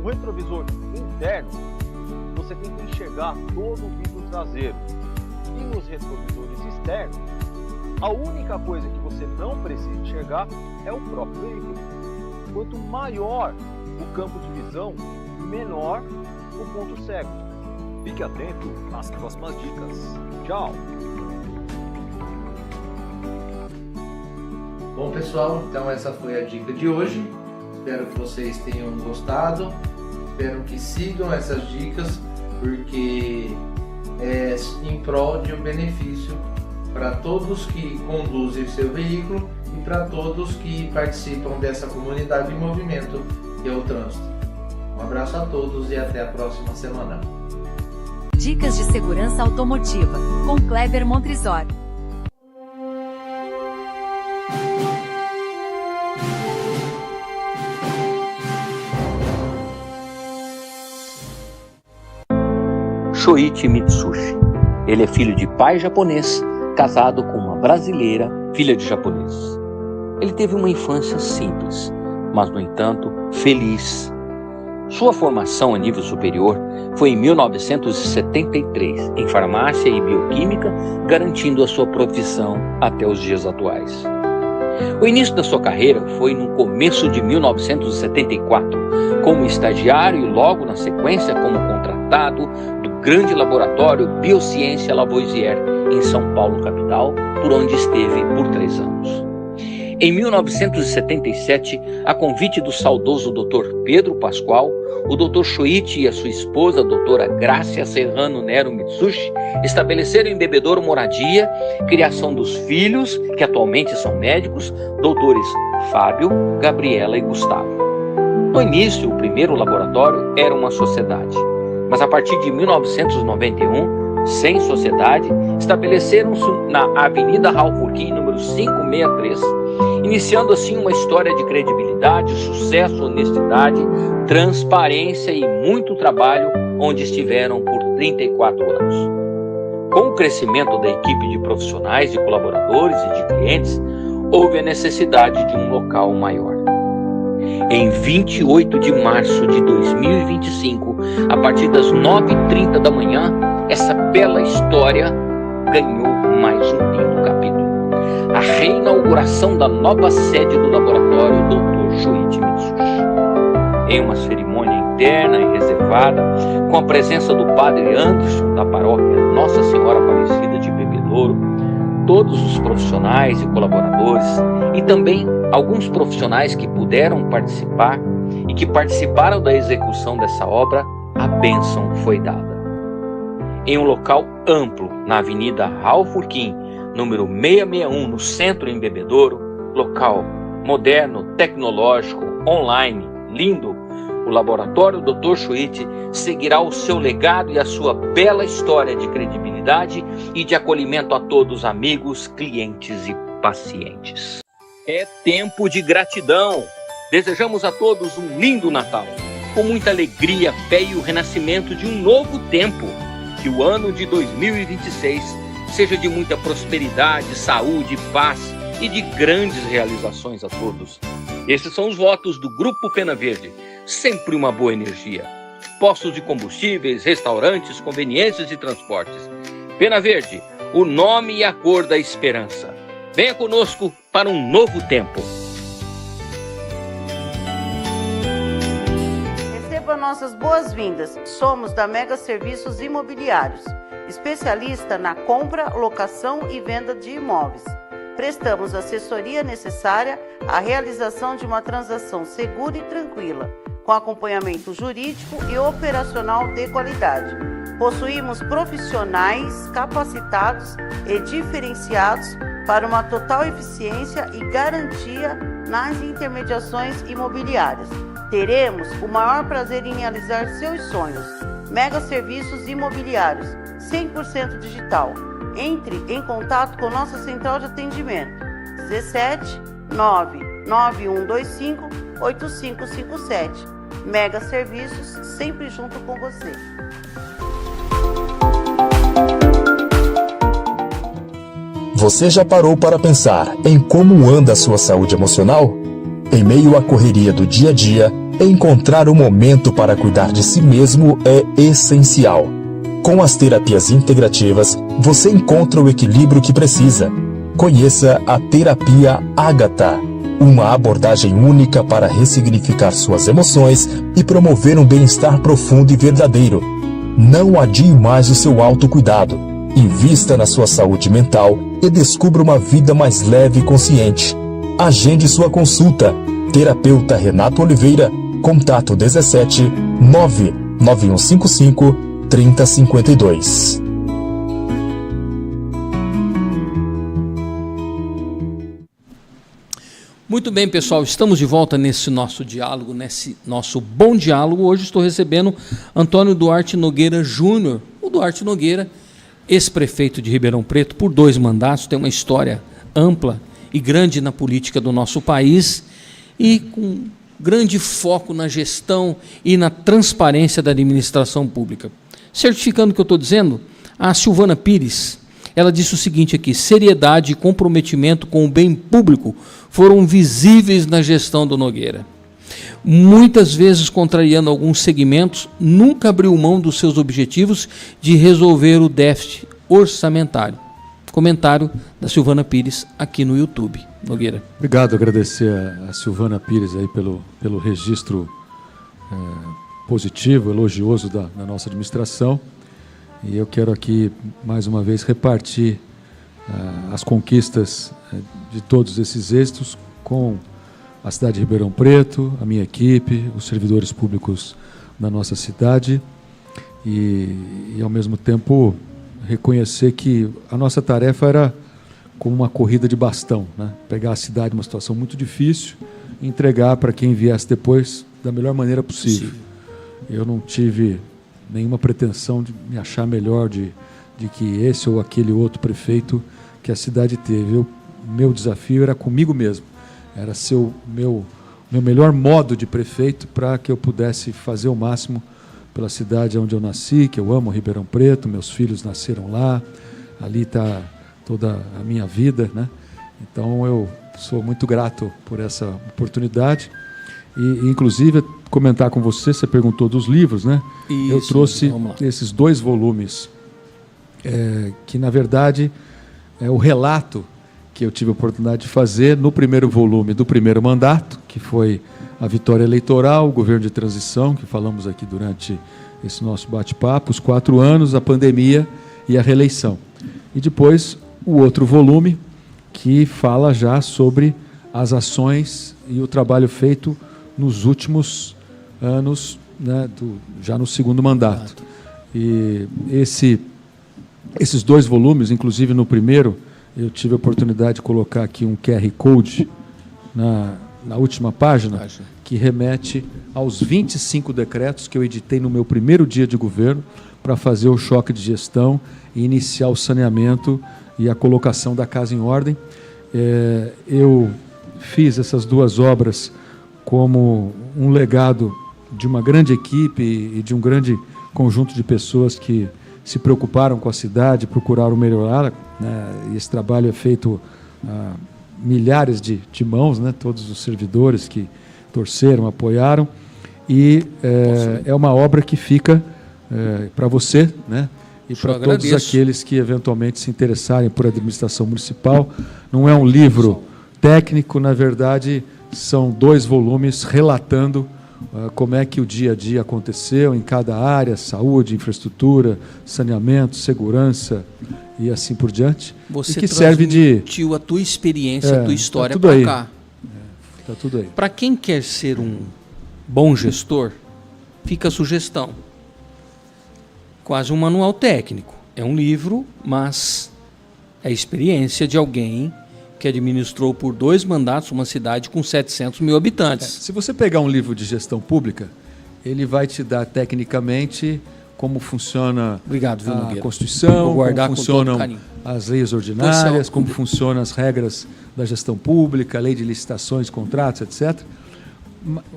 O retrovisor interno, você tem que enxergar todo o vidro traseiro. E nos retrovisores externos, a única coisa que você não precisa enxergar é o próprio veículo. Quanto maior o campo de visão, menor o ponto cego. Fique atento às próximas dicas. Tchau! Bom pessoal, então essa foi a dica de hoje. Espero que vocês tenham gostado. Espero que sigam essas dicas, porque é em prol de um benefício para todos que conduzem seu veículo e para todos que participam dessa comunidade de movimento que é o trânsito. Um abraço a todos e até a próxima semana. Dicas de segurança automotiva, com Kleber Montresor. Shoichi Mitsushi. Ele é filho de pai japonês, casado com uma brasileira, filha de japoneses. Ele teve uma infância simples, mas, no entanto, feliz. Sua formação a nível superior foi em 1973, em farmácia e bioquímica, garantindo a sua profissão até os dias atuais. O início da sua carreira foi no começo de 1974, como estagiário e logo na sequência como contratado do grande laboratório Biociência Lavoisier, em São Paulo, capital, por onde esteve por 3 anos. Em 1977, a convite do saudoso Dr. Pedro Pascoal, o Dr. Shoichi e a sua esposa, a doutora Grácia Serrano Nero Mitsushi, estabeleceram em Bebedouro moradia, criação dos filhos, que atualmente são médicos, doutores Fábio, Gabriela e Gustavo. No início, o primeiro laboratório era uma sociedade, mas a partir de 1991, sem sociedade, estabeleceram-se na Avenida Raul Furquim, número 563, iniciando assim uma história de credibilidade, sucesso, honestidade, transparência e muito trabalho onde estiveram por 34 anos. Com o crescimento da equipe de profissionais, de colaboradores e de clientes, houve a necessidade de um local maior. Em 28 de março de 2025, a partir das 9h30 da manhã, essa bela história ganhou mais um lindo capítulo. A reinauguração da nova sede do laboratório Dr. Shoichi Mitsushi. Em uma cerimônia interna e reservada, com a presença do padre Anderson da paróquia Nossa Senhora Aparecida de Bebedouro, todos os profissionais e colaboradores, e também alguns profissionais que puderam participar e que participaram da execução dessa obra, a bênção foi dada. Em um local amplo, na Avenida Raul Furquim, número 661, no centro em Bebedouro, local moderno, tecnológico, online, lindo, o Laboratório Dr. Shoichi seguirá o seu legado e a sua bela história de credibilidade e de acolhimento a todos os amigos, clientes e pacientes. É tempo de gratidão. Desejamos a todos um lindo Natal, com muita alegria, fé e o renascimento de um novo tempo. Que o ano de 2026 seja de muita prosperidade, saúde, paz e de grandes realizações a todos. Esses são os votos do Grupo Pena Verde. Sempre uma boa energia. Postos de combustíveis, restaurantes, conveniências e transportes. Pena Verde, o nome e a cor da esperança. Venha conosco para um novo tempo. Receba nossas boas-vindas. Somos da Mega Serviços Imobiliários, especialista na compra, locação e venda de imóveis. Prestamos assessoria necessária à realização de uma transação segura e tranquila, com acompanhamento jurídico e operacional de qualidade. Possuímos profissionais capacitados e diferenciados para uma total eficiência e garantia nas intermediações imobiliárias. Teremos o maior prazer em realizar seus sonhos. Mega Serviços Imobiliários, 100% digital. Entre em contato com nossa central de atendimento 17 99125 8557. Mega Serviços, sempre junto com você. Você já parou para pensar em como anda a sua saúde emocional? Em meio à correria do dia a dia, encontrar um momento para cuidar de si mesmo é essencial. Com as terapias integrativas, você encontra o equilíbrio que precisa. Conheça a Terapia Ágata, uma abordagem única para ressignificar suas emoções e promover um bem-estar profundo e verdadeiro. Não adie mais o seu autocuidado. Invista na sua saúde mental e descubra uma vida mais leve e consciente. Agende sua consulta. Terapeuta Renato Oliveira, contato 17 99155 3052. Muito bem, pessoal, estamos de volta nesse nosso diálogo, nesse nosso bom diálogo. Hoje estou recebendo Antônio Duarte Nogueira Júnior. O Duarte Nogueira, ex-prefeito de Ribeirão Preto por 2 mandatos, tem uma história ampla e grande na política do nosso país e com grande foco na gestão e na transparência da administração pública. Certificando o que eu estou dizendo, a Silvana Pires, ela disse o seguinte aqui: seriedade e comprometimento com o bem público foram visíveis na gestão do Nogueira. Muitas vezes contrariando alguns segmentos, nunca abriu mão dos seus objetivos de resolver o déficit orçamentário. Comentário da Silvana Pires aqui no YouTube. Nogueira. Obrigado, agradecer a Silvana Pires aí pelo registro positivo, elogioso da nossa administração. E eu quero aqui, mais uma vez, repartir as conquistas de todos esses êxitos com a cidade de Ribeirão Preto, a minha equipe, os servidores públicos da nossa cidade e ao mesmo tempo, reconhecer que a nossa tarefa era como uma corrida de bastão, né? Pegar a cidade numa situação muito difícil e entregar para quem viesse depois da melhor maneira possível. Eu não tive nenhuma pretensão de me achar melhor de que esse ou aquele outro prefeito que a cidade teve. Meu desafio era comigo mesmo, era ser o meu melhor modo de prefeito para que eu pudesse fazer o máximo pela cidade onde eu nasci, que eu amo, Ribeirão Preto, meus filhos nasceram lá, ali está toda a minha vida, né? Então eu sou muito grato por essa oportunidade e inclusive comentar com você perguntou dos livros, né? Isso, eu trouxe vamos lá. esses 2 volumes, que na verdade é o relato que eu tive a oportunidade de fazer no primeiro volume do primeiro mandato, que foi a vitória eleitoral, o governo de transição, que falamos aqui durante esse nosso bate-papo, os 4 anos, a pandemia e a reeleição. E depois o outro volume, que fala já sobre as ações e o trabalho feito nos últimos anos, né, já no segundo mandato. E esses 2 volumes, inclusive no primeiro, eu tive a oportunidade de colocar aqui um QR Code na última página, que remete aos 25 decretos que eu editei no meu primeiro dia de governo para fazer o choque de gestão e iniciar o saneamento e a colocação da casa em ordem. Eu fiz essas 2 obras como um legado de uma grande equipe e de um grande conjunto de pessoas que se preocuparam com a cidade, procuraram melhorar, né? E esse trabalho é feito a milhares de mãos, né? Todos os servidores que torceram, apoiaram, e é uma obra que fica para você, né? E para todos aqueles que eventualmente se interessarem por administração municipal. Não é um livro técnico, na verdade, são 2 volumes relatando como é que o dia a dia aconteceu em cada área, saúde, infraestrutura, saneamento, segurança e assim por diante. Você e que serve de a tua experiência, a tua história tá para cá. Está tudo aí. Para quem quer ser um bom gestor, fica a sugestão. Quase um manual técnico. É um livro, mas é a experiência de alguém que administrou por 2 mandatos uma cidade com 700 mil habitantes. Se você pegar um livro de gestão pública, ele vai te dar tecnicamente como funciona a Constituição, como funcionam as leis ordinárias, como funcionam as regras da gestão pública, lei de licitações, contratos, etc.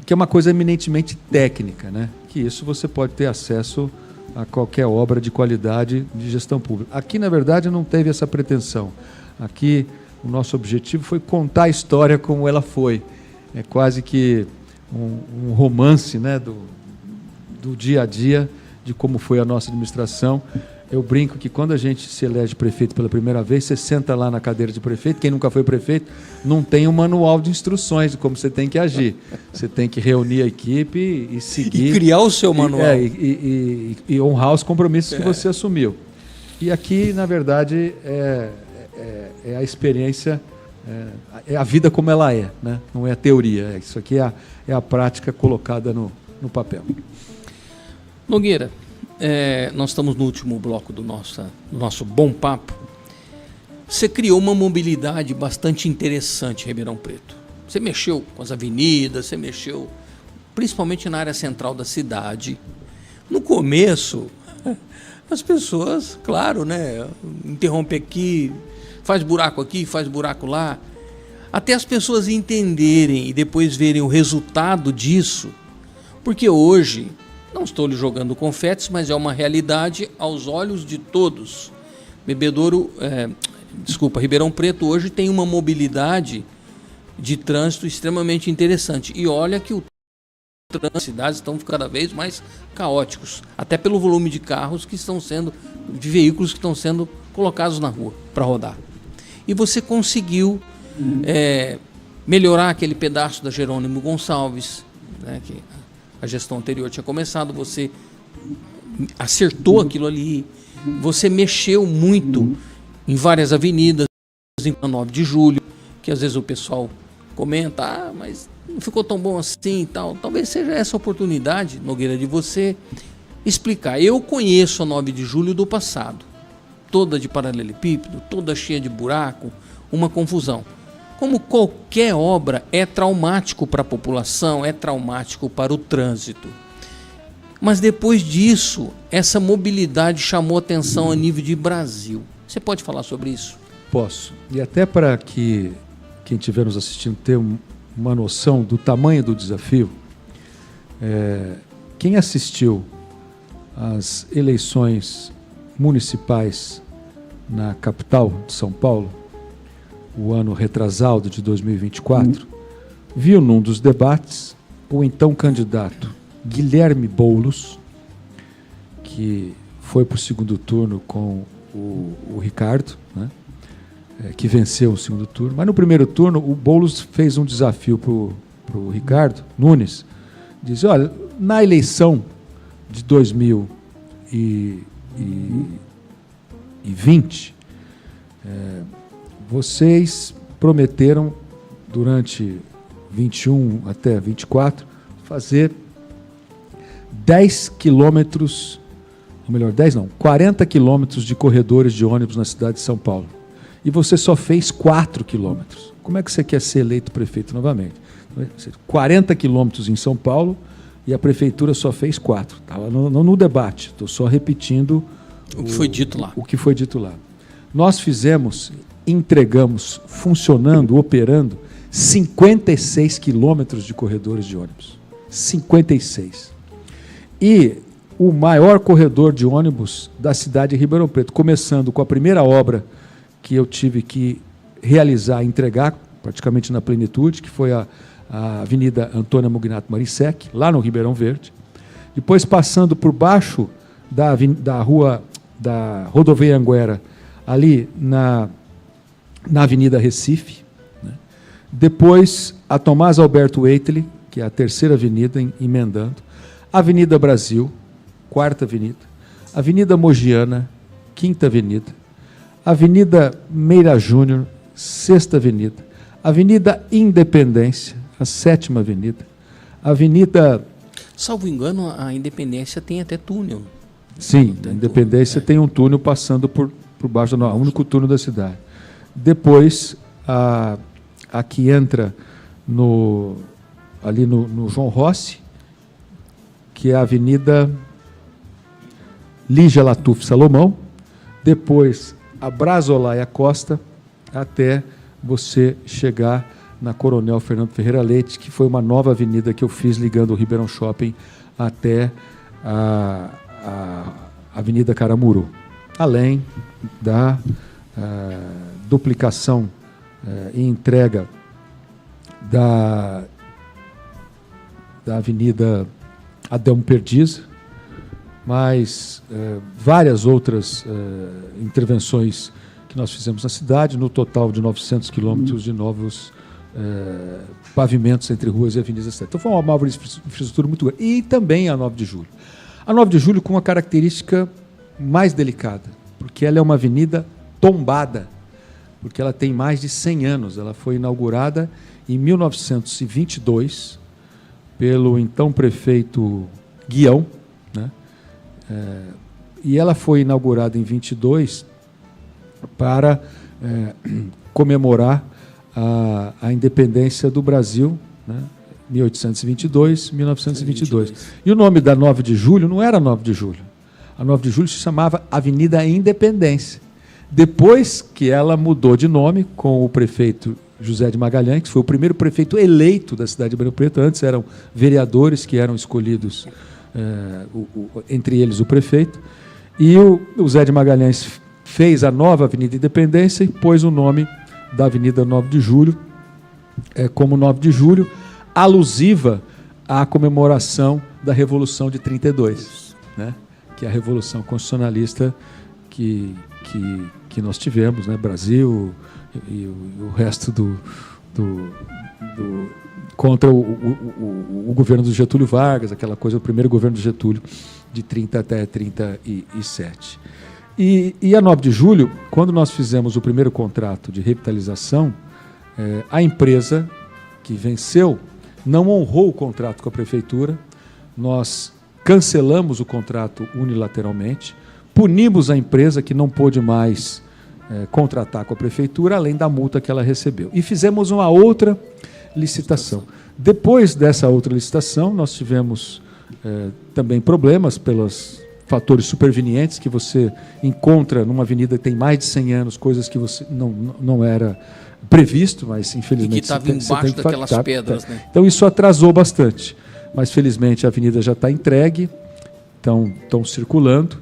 Que é uma coisa eminentemente técnica, né? Que isso você pode ter acesso a qualquer obra de qualidade de gestão pública. Aqui, na verdade, não teve essa pretensão. Aqui, o nosso objetivo foi contar a história como ela foi. É quase que um romance, né, do dia a dia, de como foi a nossa administração. Eu brinco que quando a gente se elege prefeito pela primeira vez, você senta lá na cadeira de prefeito, quem nunca foi prefeito, não tem um manual de instruções de como você tem que agir. Você tem que reunir a equipe e seguir. E criar o seu manual. E honrar os compromissos que você assumiu. E aqui, na verdade, é a experiência, é a vida como ela é, né? Não é a teoria. Isso aqui é a prática colocada no papel. Nogueira, nós estamos no último bloco do nosso bom papo. Você criou uma mobilidade bastante interessante em Ribeirão Preto. Você mexeu com as avenidas, você mexeu principalmente na área central da cidade. No começo, as pessoas, claro, né, interrompe aqui, faz buraco aqui, faz buraco lá, até as pessoas entenderem e depois verem o resultado disso, porque hoje, não estou lhe jogando confetes, mas é uma realidade aos olhos de todos. Ribeirão Preto hoje tem uma mobilidade de trânsito extremamente interessante. E olha que o trânsito das cidades estão cada vez mais caóticos, até pelo volume de carros de veículos que estão sendo colocados na rua para rodar. E você conseguiu melhorar aquele pedaço da Jerônimo Gonçalves, né, que a gestão anterior tinha começado, você acertou aquilo ali, você mexeu muito em várias avenidas, em 9 de julho, que às vezes o pessoal comenta, mas não ficou tão bom assim e tal. Talvez seja essa oportunidade, Nogueira, de você explicar. Eu conheço a 9 de julho do passado, toda de paralelepípedo, toda cheia de buraco, uma confusão. Como qualquer obra, é traumático para a população, é traumático para o trânsito. Mas depois disso, essa mobilidade chamou atenção a nível de Brasil. Você pode falar sobre isso? Posso. E até para que quem estiver nos assistindo ter uma noção do tamanho do desafio, quem assistiu às eleições municipais na capital de São Paulo, o ano retrasado de 2024, viu num dos debates o então candidato Guilherme Boulos, que foi para o segundo turno com o Ricardo, né, que venceu o segundo turno. Mas no primeiro turno, o Boulos fez um desafio para o Ricardo Nunes. Diz, olha, na eleição de 2020, vocês prometeram, durante 21 até 24, fazer 10 quilômetros, ou melhor, 10 não, 40 quilômetros de corredores de ônibus na cidade de São Paulo. E você só fez 4 quilômetros. Como é que você quer ser eleito prefeito novamente? 40 quilômetros em São Paulo e a prefeitura só fez 4. Estava no debate, estou só repetindo o que foi dito lá. O que foi dito lá. Nós entregamos, funcionando, operando, 56 quilômetros de corredores de ônibus. 56. E o maior corredor de ônibus da cidade de Ribeirão Preto, começando com a primeira obra que eu tive que realizar, entregar, praticamente na plenitude, que foi a Avenida Antônia Mugnato Marissec, lá no Ribeirão Verde. Depois passando por baixo da rua da Rodovia Anguera, ali na Avenida Recife, né? Depois a Tomás Alberto Waitley, que é a terceira avenida, emendando, Avenida Brasil, quarta avenida, Avenida Mogiana, quinta avenida, Avenida Meira Júnior, sexta avenida, Avenida Independência, a sétima avenida, Avenida... Salvo engano, a Independência tem até túnel. Sim, a Independência tem um túnel passando por baixo, o único túnel da cidade. Depois, a que entra ali no João Rossi, que é a Avenida Lígia Latuf Salomão. Depois, a Brazolaia Costa, até você chegar na Coronel Fernando Ferreira Leite, que foi uma nova avenida que eu fiz ligando o Ribeirão Shopping até a Avenida Caramuru, além da duplicação e entrega da Avenida Adelmo Perdiz, mais várias outras intervenções que nós fizemos na cidade, no total de 900 quilômetros de novos pavimentos entre ruas e avenidas da cidade. Então foi uma obra de infraestrutura muito grande. E também a 9 de Julho. A 9 de Julho com uma característica mais delicada, porque ela é uma avenida tombada, porque ela tem mais de 100 anos. Ela foi inaugurada em 1922 pelo então prefeito Guião, né? E ela foi inaugurada em 22 para comemorar a independência do Brasil, né? 1822, 1922. E o nome da 9 de Julho não era 9 de Julho. A 9 de Julho se chamava Avenida Independência. Depois que ela mudou de nome com o prefeito José de Magalhães, que foi o primeiro prefeito eleito da cidade de Ribeirão Preto. Antes eram vereadores que eram escolhidos, entre eles o prefeito. E o Zé de Magalhães fez a nova Avenida Independência e pôs o nome da Avenida 9 de Julho como 9 de Julho, alusiva à comemoração da Revolução de 32, né? Que é a Revolução Constitucionalista que nós tivemos, né? Brasil e o resto contra o governo do Getúlio Vargas, aquela coisa, o primeiro governo do Getúlio, de 30 até 37. E a 9 de Julho, quando nós fizemos o primeiro contrato de revitalização, a empresa que venceu não honrou o contrato com a prefeitura, nós cancelamos o contrato unilateralmente, punimos a empresa que não pôde mais contratar com a prefeitura, além da multa que ela recebeu. E fizemos uma outra licitação. Depois dessa outra licitação, nós tivemos também problemas pelos fatores supervenientes que você encontra numa avenida que tem mais de 100 anos, coisas que você não era previsto, mas infelizmente... E que estava embaixo daquelas pedras, né? Então isso atrasou bastante, mas felizmente a avenida já está entregue, estão circulando,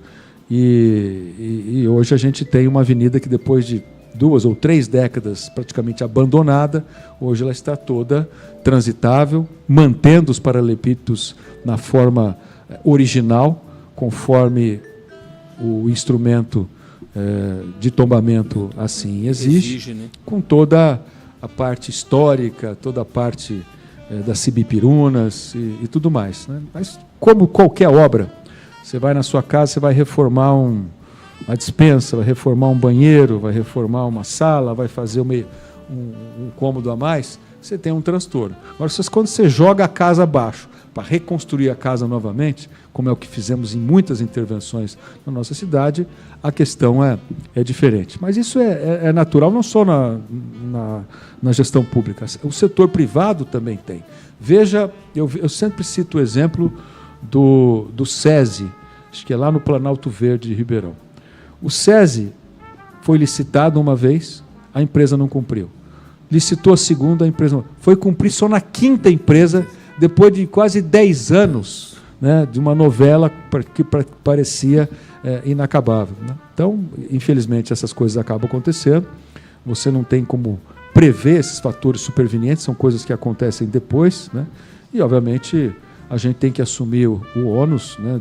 e hoje a gente tem uma avenida que depois de 2 ou 3 décadas praticamente abandonada, hoje ela está toda transitável, mantendo os paralelepípedos na forma original, conforme o instrumento de tombamento assim exige, né? Com toda a parte histórica, toda a parte das Cibipirunas e tudo mais, né? Mas como qualquer obra, você vai na sua casa, você vai reformar uma despensa, vai reformar um banheiro, vai reformar uma sala, vai fazer um cômodo a mais, você tem um transtorno. Agora, quando você joga a casa abaixo para reconstruir a casa novamente, como é o que fizemos em muitas intervenções na nossa cidade, a questão é diferente. Mas isso é natural, não só na gestão pública. O setor privado também tem. Veja, eu sempre cito o exemplo do SESI, acho que é lá no Planalto Verde de Ribeirão. O SESI foi licitado uma vez, a empresa não cumpriu. Licitou a segunda, a empresa não. Foi cumprir só na 5ª empresa, depois de quase 10 anos, né, de uma novela que parecia inacabável, né? Então, infelizmente, essas coisas acabam acontecendo. Você não tem como prever esses fatores supervenientes, são coisas que acontecem depois, né? E, obviamente, a gente tem que assumir o ônus, né,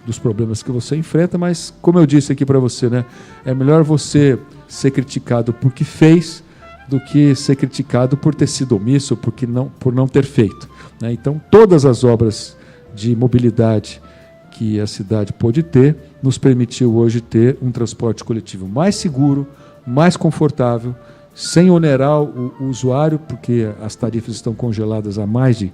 dos problemas que você enfrenta, mas, como eu disse aqui para você, né, é melhor você ser criticado por que fez do que ser criticado por ter sido omisso, por não ter feito, né? Então, todas as obras de mobilidade que a cidade pôde ter, nos permitiu hoje ter um transporte coletivo mais seguro, mais confortável, sem onerar o usuário, porque as tarifas estão congeladas há mais de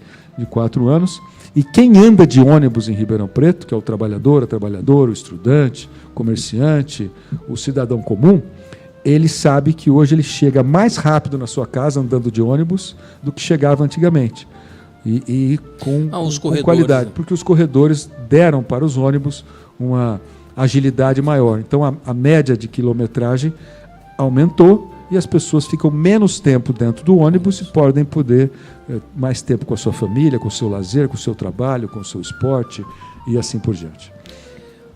4 anos, e quem anda de ônibus em Ribeirão Preto, que é o trabalhador, a trabalhadora, o estudante, o comerciante, o cidadão comum, ele sabe que hoje ele chega mais rápido na sua casa andando de ônibus do que chegava antigamente. E com qualidade, porque os corredores deram para os ônibus uma agilidade maior. Então a média de quilometragem aumentou e as pessoas ficam menos tempo dentro do ônibus e podem poder mais tempo com a sua família, com o seu lazer, com o seu trabalho, com o seu esporte e assim por diante.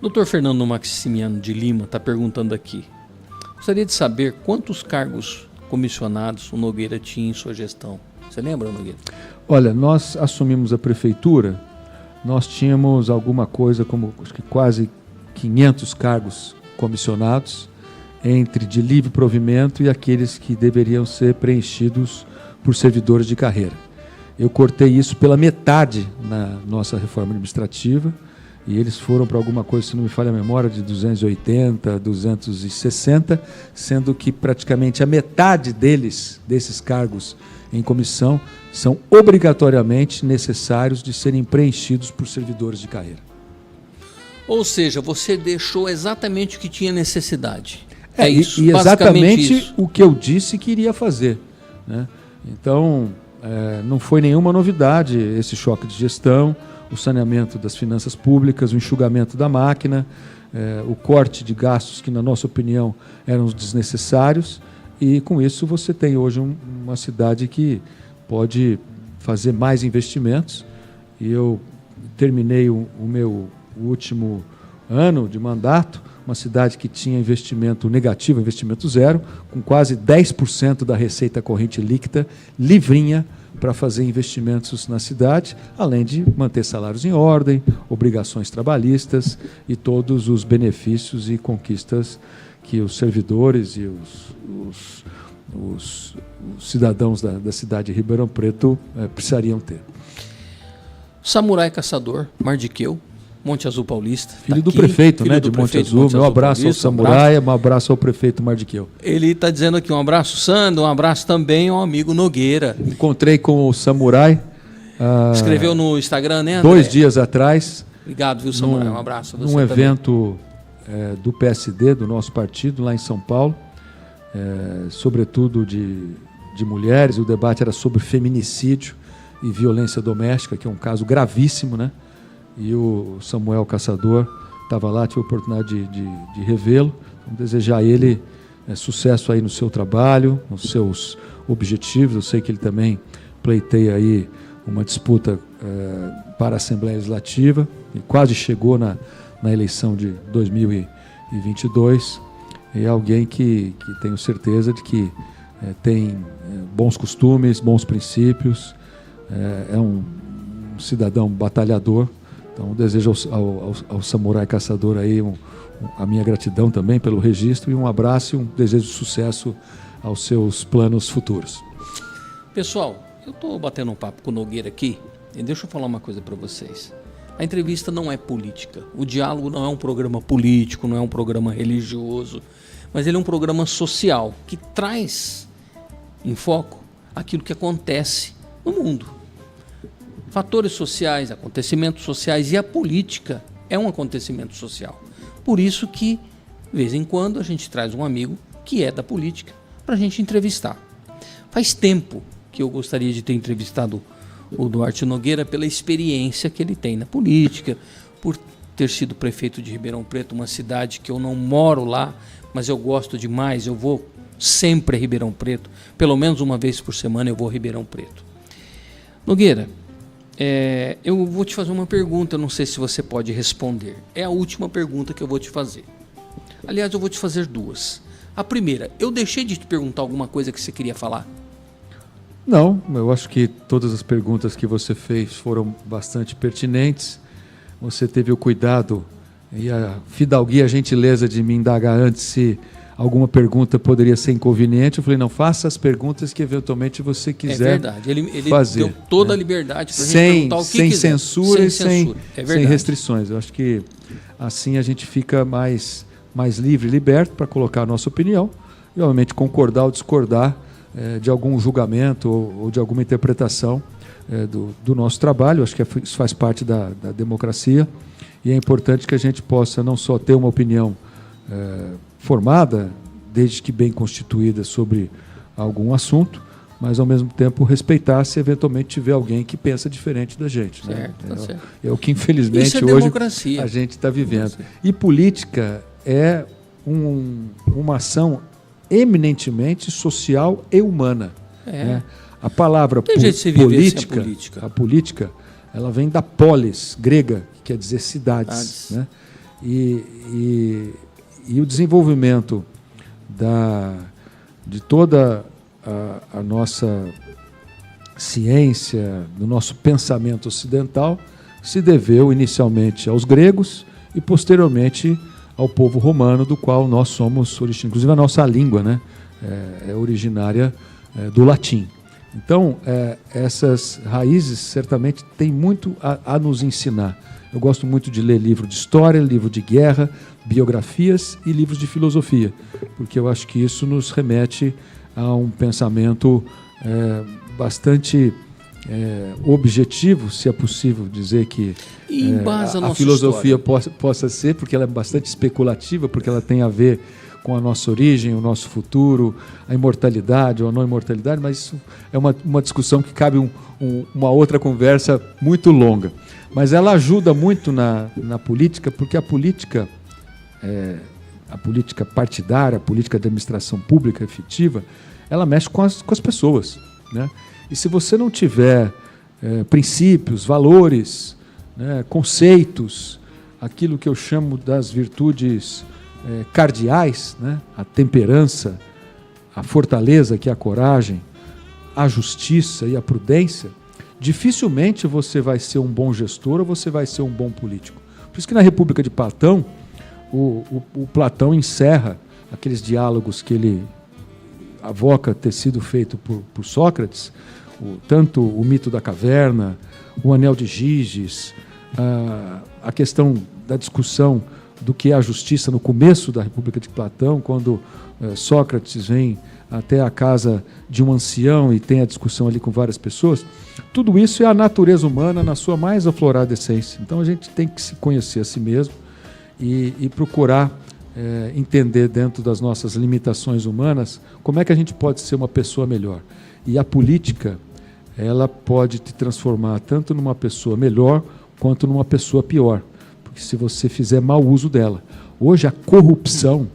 Dr. Fernando Maximiano de Lima está perguntando aqui. Gostaria de saber quantos cargos comissionados o Nogueira tinha em sua gestão. Você lembra, Nogueira? Olha, nós assumimos a prefeitura, nós tínhamos alguma coisa como acho que quase 500 cargos comissionados, entre de livre provimento e aqueles que deveriam ser preenchidos por servidores de carreira. Eu cortei isso pela metade na nossa reforma administrativa, e eles foram para alguma coisa, se não me falha a memória, de 280, 260, sendo que praticamente a metade desses cargos em comissão, são obrigatoriamente necessários de serem preenchidos por servidores de carreira. Ou seja, você deixou exatamente o que tinha necessidade. Isso, e exatamente isso. O que eu disse que iria fazer, né? Então, não foi nenhuma novidade esse choque de gestão, o saneamento das finanças públicas, o enxugamento da máquina, o corte de gastos que, na nossa opinião, eram desnecessários, e com isso você tem hoje uma cidade que pode fazer mais investimentos. E eu terminei o meu último ano de mandato, uma cidade que tinha investimento negativo, investimento zero, com quase 10% da receita corrente líquida livrinha para fazer investimentos na cidade, além de manter salários em ordem, obrigações trabalhistas e todos os benefícios e conquistas que os servidores e os cidadãos da cidade de Ribeirão Preto precisariam ter. Samurai Caçador, Mardiqueu, Monte Azul Paulista. Filho do prefeito, né, de Monte Azul. Meu abraço ao Samurai, um abraço ao prefeito Mardiqueu. Ele está dizendo aqui, um abraço, Sandro, um abraço também ao amigo Nogueira. Encontrei com o Samurai. Escreveu no Instagram, né, André? 2 dias atrás. Obrigado, viu, Samurai? Um abraço a você num evento do PSD, do nosso partido, lá em São Paulo, sobretudo de mulheres. O debate era sobre feminicídio e violência doméstica, que é um caso gravíssimo, né? E o Samuel Caçador estava lá, tive a oportunidade de revê-lo. Vamos desejar a ele sucesso aí no seu trabalho, nos seus objetivos. Eu sei que ele também pleiteia aí uma disputa para a Assembleia Legislativa e quase chegou na eleição de 2022. É alguém que tenho certeza de que tem bons costumes, bons princípios, é um cidadão batalhador. Então, desejo ao samurai caçador aí a minha gratidão também pelo registro e um abraço e um desejo de sucesso aos seus planos futuros. Pessoal, eu estou batendo um papo com o Nogueira aqui e deixa eu falar uma coisa para vocês. A entrevista não é política. O Diálogo não é um programa político, não é um programa religioso, mas ele é um programa social que traz em foco aquilo que acontece no mundo. Fatores sociais, acontecimentos sociais, e a política é um acontecimento social. Por isso que, de vez em quando, a gente traz um amigo que é da política para a gente entrevistar. Faz tempo que eu gostaria de ter entrevistado o Duarte Nogueira pela experiência que ele tem na política, por ter sido prefeito de Ribeirão Preto, uma cidade que eu não moro lá, mas eu gosto demais, eu vou sempre a Ribeirão Preto, pelo menos uma vez por semana eu vou a Ribeirão Preto. Nogueira, eu vou te fazer uma pergunta, não sei se você pode responder. É a última pergunta que eu vou te fazer. Aliás, eu vou te fazer duas. A primeira, eu deixei de te perguntar alguma coisa que você queria falar? Não, eu acho que todas as perguntas que você fez foram bastante pertinentes. Você teve o cuidado e a fidalguia, a gentileza de me indagar antes se alguma pergunta poderia ser inconveniente. Eu falei, não, faça as perguntas que eventualmente você quiser. É verdade, ele fazer, deu toda a liberdade para a gente perguntar o que sem quiser. Censura e sem restrições. Eu acho que assim a gente fica mais livre e liberto para colocar a nossa opinião e, obviamente, concordar ou discordar de algum julgamento ou de alguma interpretação do nosso trabalho. Acho que isso faz parte da democracia e é importante que a gente possa não só ter uma opinião formada, desde que bem constituída, sobre algum assunto, mas ao mesmo tempo respeitar se eventualmente tiver alguém que pensa diferente da gente. Certo, né? Tá certo. É o que infelizmente hoje a gente está vivendo. E política é uma ação eminentemente social e humana. Né? A palavra política, a política, ela vem da polis grega, que quer dizer cidades. Né? E o desenvolvimento de toda a nossa ciência, do nosso pensamento ocidental, se deveu inicialmente aos gregos e posteriormente ao povo romano, do qual nós somos originários. Inclusive a nossa língua, né, é originária do latim. Então, essas raízes certamente têm muito a nos ensinar. Eu gosto muito de ler livro de história, livro de guerra, biografias e livros de filosofia, porque eu acho que isso nos remete a um pensamento bastante objetivo, se é possível dizer que a filosofia possa ser, porque ela é bastante especulativa, porque ela tem a ver com a nossa origem, o nosso futuro, a imortalidade ou a não imortalidade, mas isso é uma discussão que cabe uma outra conversa muito longa. Mas ela ajuda muito na política, porque a política partidária, a política de administração pública efetiva, ela mexe com as pessoas. Né? E se você não tiver princípios, valores, né, conceitos, aquilo que eu chamo das virtudes cardeais, né, a temperança, a fortaleza, que é a coragem, a justiça e a prudência, dificilmente você vai ser um bom gestor ou você vai ser um bom político. Por isso que na República de Platão, o Platão encerra aqueles diálogos que ele avoca ter sido feito por Sócrates, tanto o mito da caverna, o anel de Giges, a questão da discussão do que é a justiça no começo da República de Platão, quando Sócrates vem até a casa de um ancião e tem a discussão ali com várias pessoas. Tudo isso é a natureza humana na sua mais aflorada essência. Então a gente tem que se conhecer a si mesmo e procurar entender, dentro das nossas limitações humanas, como é que a gente pode ser uma pessoa melhor. E a política, ela pode te transformar tanto numa pessoa melhor quanto numa pessoa pior, porque se você fizer mau uso dela. Hoje a corrupção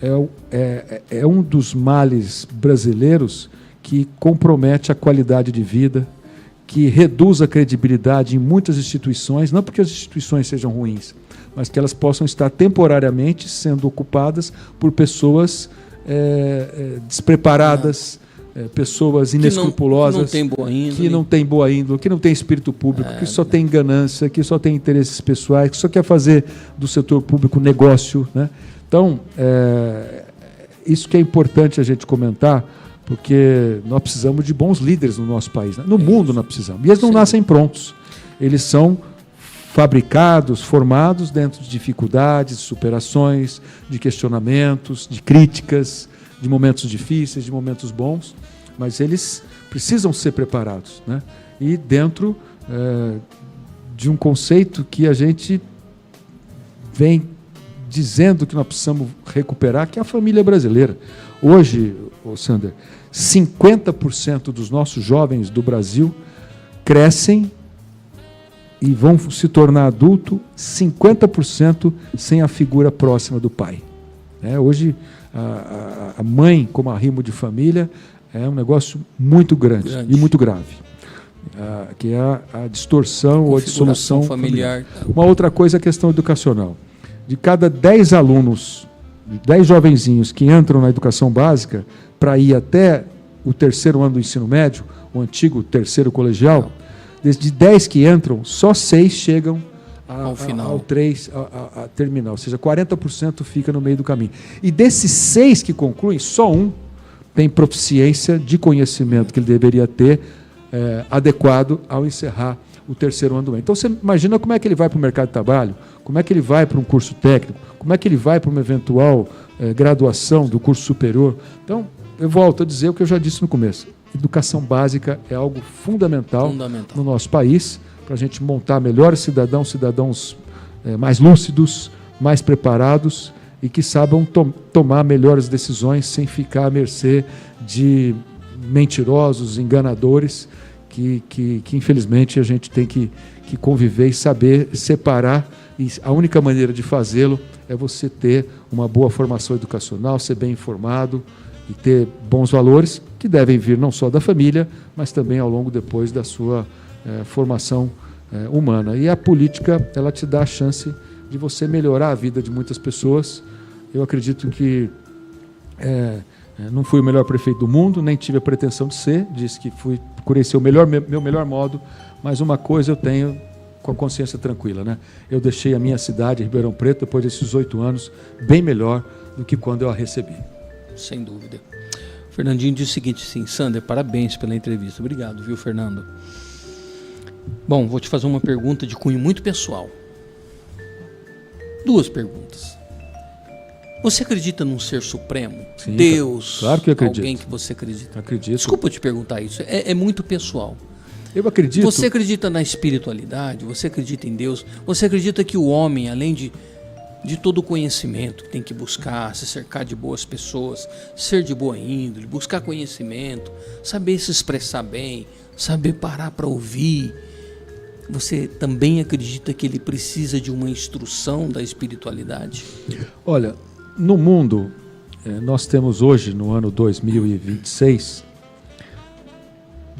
é um dos males brasileiros que compromete a qualidade de vida, que reduz a credibilidade em muitas instituições, não porque as instituições sejam ruins, mas que elas possam estar temporariamente sendo ocupadas por pessoas despreparadas, pessoas inescrupulosas, que não têm boa índole, que não têm espírito público, que só tem ganância, que só tem interesses pessoais, que só quer fazer do setor público negócio, né? Então, isso que é importante a gente comentar, porque nós precisamos de bons líderes no nosso país, né? No mundo nós precisamos. E eles não nascem prontos. Eles são fabricados, formados dentro de dificuldades, de superações, de questionamentos, de críticas, de momentos difíceis, de momentos bons, mas eles precisam ser preparados, né? E dentro de um conceito que a gente vem dizendo que nós precisamos recuperar, que é a família brasileira. Hoje, Sander, 50% dos nossos jovens do Brasil crescem e vão se tornar adulto 50% sem a figura próxima do pai. Hoje, a mãe como arrimo de família é um negócio muito grande. E muito grave, que é a distorção ou a dissolução familiar. Uma outra coisa é a questão educacional. De cada 10 alunos, 10 jovenzinhos que entram na educação básica para ir até o terceiro ano do ensino médio, o antigo terceiro colegial, de 10 que entram, só 6 chegam ao 3, a terminal. Ou seja, 40% fica no meio do caminho. E desses 6 que concluem, só um tem proficiência de conhecimento que ele deveria ter adequado ao encerrar o terceiro ano do ano. Então, você imagina como é que ele vai para o mercado de trabalho, como é que ele vai para um curso técnico, como é que ele vai para uma eventual graduação do curso superior. Então, eu volto a dizer o que eu já disse no começo. Educação básica é algo fundamental no nosso país, para a gente montar melhores cidadãos mais lúcidos, mais preparados e que saibam tomar melhores decisões sem ficar à mercê de mentirosos, enganadores, que infelizmente a gente tem que conviver e saber separar, e a única maneira de fazê-lo é você ter uma boa formação educacional, ser bem informado e ter bons valores que devem vir não só da família, mas também ao longo depois da sua formação humana. E a política, ela te dá a chance de você melhorar a vida de muitas pessoas. Eu acredito que não fui o melhor prefeito do mundo, nem tive a pretensão de ser, disse que procurei ser meu melhor modo, mas uma coisa eu tenho com a consciência tranquila, né? Eu deixei a minha cidade, Ribeirão Preto, depois desses 8 anos, bem melhor do que quando eu a recebi. Sem dúvida. O Fernandinho diz o seguinte, sim, Sander, parabéns pela entrevista. Obrigado, viu, Fernando? Bom, vou te fazer uma pergunta de cunho muito pessoal. 2 perguntas. Você acredita num ser supremo? Sim, Deus? Claro que eu acredito. Alguém que você acredita? Acredito. Desculpa te perguntar isso, é muito pessoal. Eu acredito. Você acredita na espiritualidade? Você acredita em Deus? Você acredita que o homem, além de todo o conhecimento que tem que buscar, se cercar de boas pessoas, ser de boa índole, buscar conhecimento, saber se expressar bem, saber parar para ouvir, você também acredita que ele precisa de uma instrução da espiritualidade? Olha, no mundo, nós temos hoje, no ano 2026,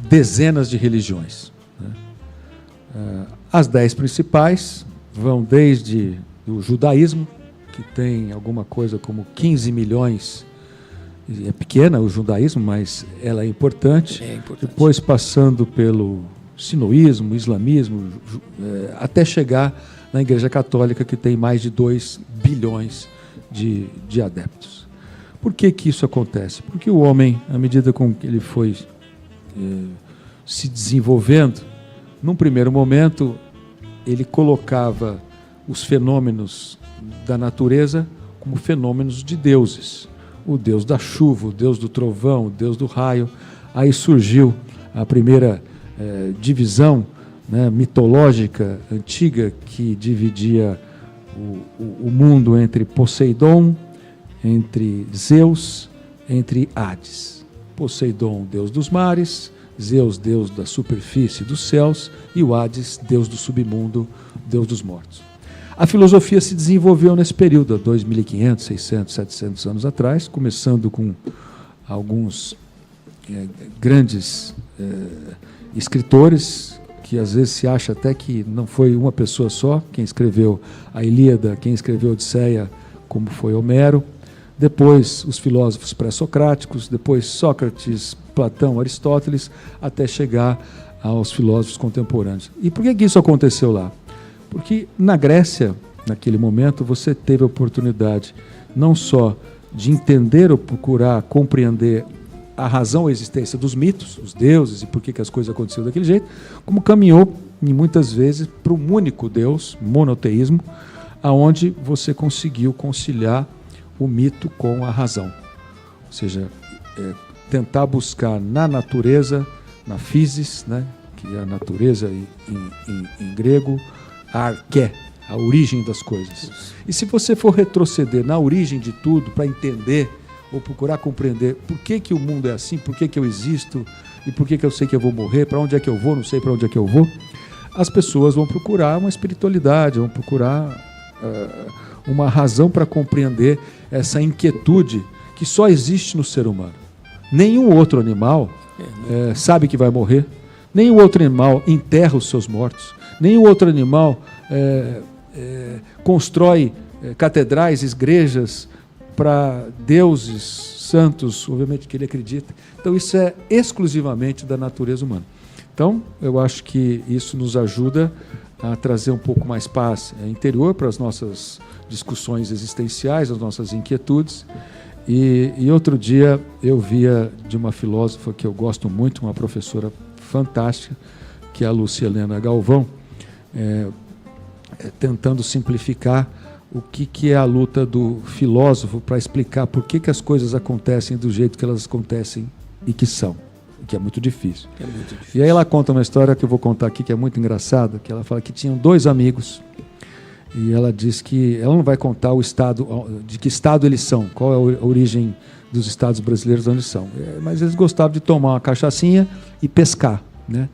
dezenas de religiões, né? As 10 principais vão desde o judaísmo, que tem alguma coisa como 15 milhões, é pequena o judaísmo, mas ela é importante. Depois passando pelo sinoísmo, islamismo, até chegar na Igreja Católica, que tem mais de 2 bilhões de adeptos. Por que isso acontece? Porque o homem, à medida com que ele foi se desenvolvendo, num primeiro momento, ele colocava os fenômenos da natureza como fenômenos de deuses. O deus da chuva, o deus do trovão, o deus do raio. Aí surgiu a primeira divisão, né, mitológica antiga, que dividia o mundo entre Poseidon, entre Zeus, entre Hades. Poseidon, deus dos mares, Zeus, deus da superfície dos céus, e o Hades, deus do submundo, deus dos mortos. A filosofia se desenvolveu nesse período, há 2.500, 600, 700 anos atrás, começando com alguns grandes escritores, que às vezes se acha até que não foi uma pessoa só, quem escreveu a Ilíada, quem escreveu a Odisseia, como foi Homero, depois os filósofos pré-socráticos, depois Sócrates, Platão, Aristóteles, até chegar aos filósofos contemporâneos. E por que isso aconteceu lá? Porque na Grécia, naquele momento, você teve a oportunidade não só de entender ou procurar compreender a razão e a existência dos mitos, os deuses e por que as coisas aconteceram daquele jeito, como caminhou, muitas vezes, para um único Deus, monoteísmo, aonde você conseguiu conciliar o mito com a razão. Ou seja, tentar buscar na natureza, na physis, né, que é a natureza em grego, a arché, a origem das coisas. E se você for retroceder na origem de tudo para entender ou procurar compreender por que o mundo é assim, por que eu existo e por que eu sei que eu vou morrer, para onde é que eu vou, não sei para onde é que eu vou, as pessoas vão procurar uma espiritualidade, vão procurar uma razão para compreender essa inquietude que só existe no ser humano. Nenhum outro animal sabe que vai morrer, nenhum outro animal enterra os seus mortos, nenhum outro animal constrói catedrais, igrejas para deuses santos, obviamente que ele acredita. Então isso é exclusivamente da natureza humana. Então eu acho que isso nos ajuda a trazer um pouco mais paz interior para as nossas discussões existenciais, as nossas inquietudes. E outro dia eu via de uma filósofa que eu gosto muito, uma professora fantástica, que é a Lúcia Helena Galvão, tentando simplificar o que é a luta do filósofo para explicar por que as coisas acontecem do jeito que elas acontecem e que são, que é muito difícil. E aí ela conta uma história que eu vou contar aqui, que é muito engraçada, que ela fala que tinham dois amigos, e ela diz que ela não vai contar o estado, de que estado eles são, qual é a origem dos estados brasileiros onde são, mas eles gostavam de tomar uma cachaçinha e pescar, né?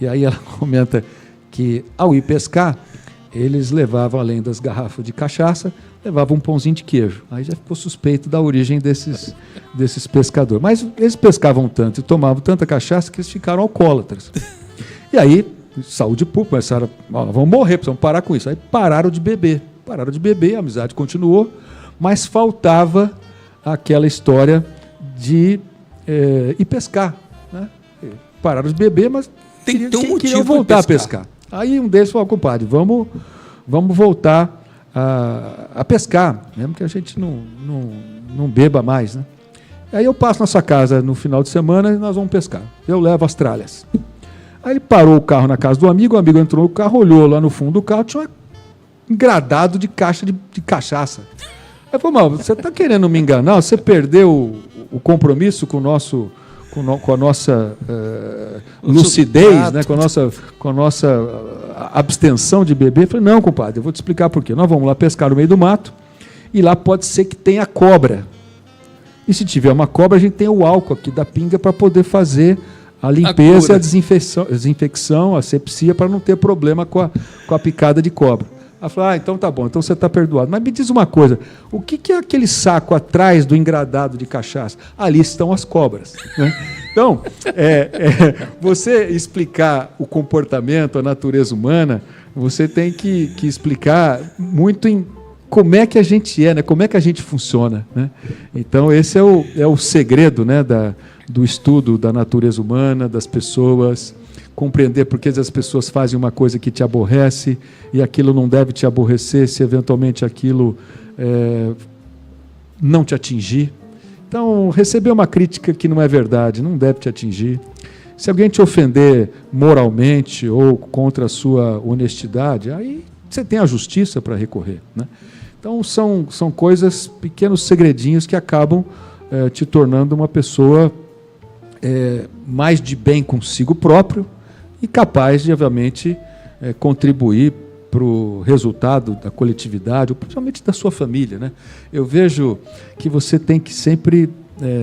E aí ela comenta que ao ir pescar, eles levavam, além das garrafas de cachaça, levavam um pãozinho de queijo. Aí já ficou suspeito da origem desses pescadores. Mas eles pescavam tanto e tomavam tanta cachaça que eles ficaram alcoólatras. E aí, saúde pública, começaram, vamos morrer, precisamos parar com isso. Aí pararam de beber. A amizade continuou, mas faltava aquela história de ir pescar, né? Pararam de beber, mas queriam voltar a pescar. Aí um deles falou, compadre, vamos voltar a pescar, mesmo que a gente não beba mais, né? Aí eu passo na sua casa no final de semana e nós vamos pescar. Eu levo as tralhas. Aí ele parou o carro na casa do amigo, o amigo entrou no carro, olhou lá no fundo do carro, tinha um engradado de caixa de cachaça. Aí falou, mas você está querendo me enganar? Você perdeu o compromisso com a nossa lucidez, né? com a nossa abstenção de beber. Eu falei, não, compadre, eu vou te explicar por quê. Nós vamos lá pescar no meio do mato e lá pode ser que tenha cobra. E se tiver uma cobra, a gente tem o álcool aqui da pinga para poder fazer a limpeza, a desinfecção, a asepsia, para não ter problema com a picada de cobra. Ela falou, então tá bom, então você está perdoado. Mas me diz uma coisa, o que é aquele saco atrás do engradado de cachaça? Ali estão as cobras, né? Então, você explicar o comportamento, a natureza humana, você tem que explicar muito em como é que a gente né? Como é que a gente funciona, né? Então, esse é o segredo, né, do estudo da natureza humana, das pessoas, compreender por que as pessoas fazem uma coisa que te aborrece e aquilo não deve te aborrecer se eventualmente aquilo não te atingir. Então, receber uma crítica que não é verdade não deve te atingir. Se alguém te ofender moralmente ou contra a sua honestidade, aí você tem a justiça para recorrer, né? Então, são coisas, pequenos segredinhos que acabam te tornando uma pessoa mais de bem consigo próprio e capaz de, obviamente, contribuir para o resultado da coletividade, ou principalmente da sua família, né? Eu vejo que você tem que sempre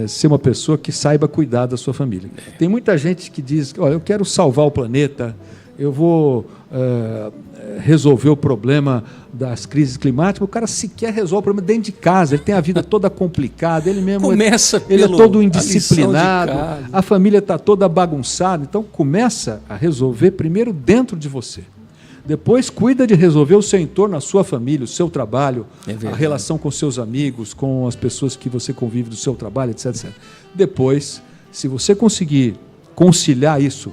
ser uma pessoa que saiba cuidar da sua família. Tem muita gente que diz, olha, eu quero salvar o planeta, eu vou resolver o problema das crises climáticas. O cara sequer resolve o problema dentro de casa, ele tem a vida toda complicada, ele mesmo ele é todo indisciplinado, a família está toda bagunçada. Então começa a resolver primeiro dentro de você. Depois cuida de resolver o seu entorno, a sua família, o seu trabalho, a relação com seus amigos, com as pessoas que você convive do seu trabalho, etc, etc. Depois, se você conseguir conciliar isso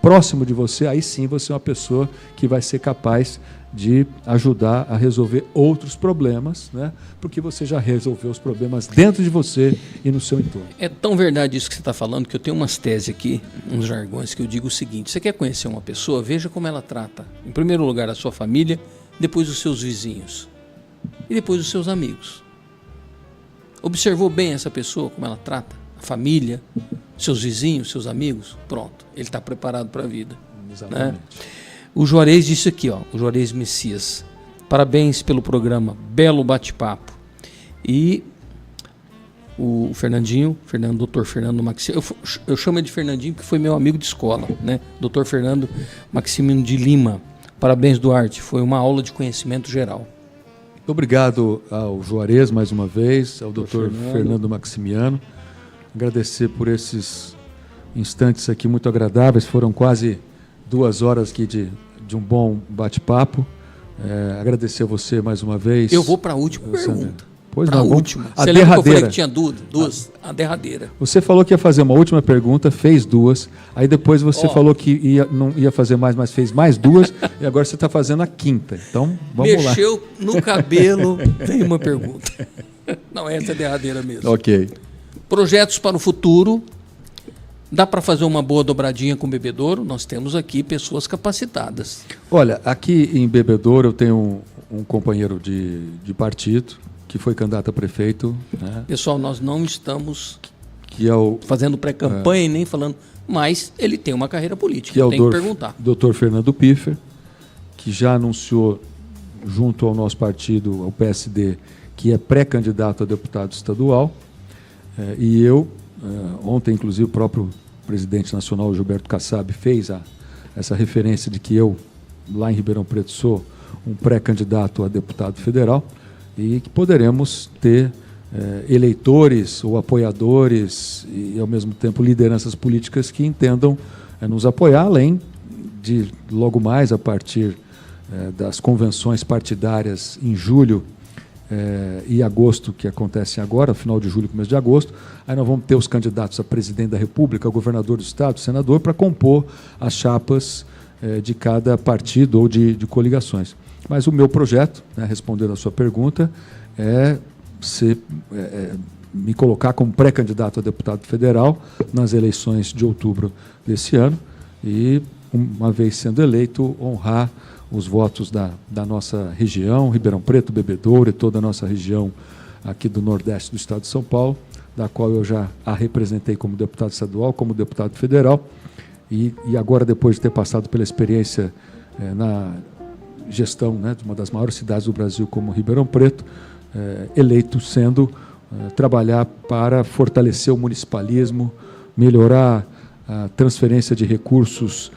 próximo de você, aí sim você é uma pessoa que vai ser capaz de ajudar a resolver outros problemas, né? Porque você já resolveu os problemas dentro de você e no seu entorno. É tão verdade isso que você está falando, que eu tenho umas teses aqui, uns jargões, que eu digo o seguinte: você quer conhecer uma pessoa, veja como ela trata, em primeiro lugar, a sua família, depois os seus vizinhos e depois os seus amigos. Observou bem essa pessoa, como ela trata a família, seus vizinhos, seus amigos? Pronto, ele está preparado para a vida. Exatamente. Né? O Juarez disse aqui, ó, o Juarez Messias: parabéns pelo programa, belo bate-papo. E o Dr. Fernando Maximino, eu chamo ele de Fernandinho porque foi meu amigo de escola, né? Dr. Fernando Maximino de Lima: parabéns, Duarte, foi uma aula de conhecimento geral. Muito obrigado ao Juarez mais uma vez, ao Dr. Fernando Maximiano. Agradecer por esses instantes aqui muito agradáveis, foram quase 2 horas aqui de um bom bate-papo. Agradecer a você mais uma vez. Eu vou para a última pergunta. Pois não, vamos. última. A você derradeira. lembra que eu falei que tinha duas? A derradeira. Você falou que ia fazer uma última pergunta, fez 2. Aí depois você falou que não ia fazer mais, mas fez mais 2. E agora você está fazendo a 5ª. Então, vamos lá. Mexeu no cabelo, tem uma pergunta. Não, essa é a derradeira mesmo. Ok. Projetos para o futuro. Dá para fazer uma boa dobradinha com o Bebedouro? Nós temos aqui pessoas capacitadas. Olha, aqui em Bebedouro eu tenho um companheiro de partido que foi candidato a prefeito. Né? Pessoal, nós não estamos que é o, fazendo pré-campanha e nem falando, mas ele tem uma carreira política, que é o tem que perguntar. Dr. Fernando Piffer, que já anunciou junto ao nosso partido, ao PSD, que é pré-candidato a deputado estadual. E eu, ontem, inclusive, o próprio presidente nacional, Gilberto Kassab, fez essa referência de que eu, lá em Ribeirão Preto, sou um pré-candidato a deputado federal e que poderemos ter eleitores ou apoiadores e, ao mesmo tempo, lideranças políticas que entendam nos apoiar, além de, logo mais, a partir das convenções partidárias em julho e agosto, que acontecem agora, final de julho, começo de agosto, aí nós vamos ter os candidatos a presidente da República, a governador do Estado, senador, para compor as chapas de cada partido ou de coligações. Mas o meu projeto, né, respondendo a sua pergunta, é me colocar como pré-candidato a deputado federal nas eleições de outubro desse ano e, uma vez sendo eleito, honrar os votos da nossa região, Ribeirão Preto, Bebedouro e toda a nossa região aqui do Nordeste do Estado de São Paulo, da qual eu já a representei como deputado estadual, como deputado federal, e agora, depois de ter passado pela experiência na gestão, né, de uma das maiores cidades do Brasil, como Ribeirão Preto, eleito sendo trabalhar para fortalecer o municipalismo, melhorar a transferência de recursos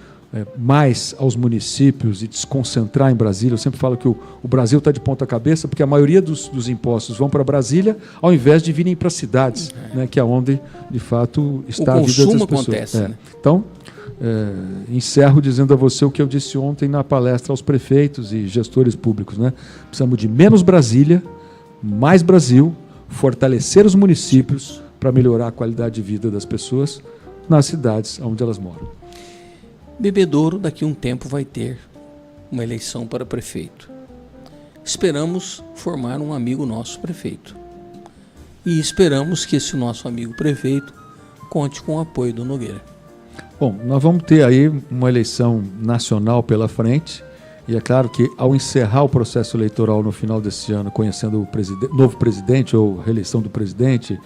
mais aos municípios e desconcentrar em Brasília. Eu sempre falo que o Brasil está de ponta cabeça porque a maioria dos impostos vão para Brasília ao invés de virem para cidades, né, que é onde, de fato, está a vida das pessoas. Acontece, né? Então, encerro dizendo a você o que eu disse ontem na palestra aos prefeitos e gestores públicos, né? Precisamos de menos Brasília, mais Brasil, fortalecer os municípios para melhorar a qualidade de vida das pessoas nas cidades onde elas moram. Bebedouro, daqui a um tempo, vai ter uma eleição para prefeito. Esperamos formar um amigo nosso prefeito. E esperamos que esse nosso amigo prefeito conte com o apoio do Nogueira. Bom, nós vamos ter aí uma eleição nacional pela frente. E é claro que, ao encerrar o processo eleitoral no final desse ano, conhecendo o novo presidente ou reeleição do presidente,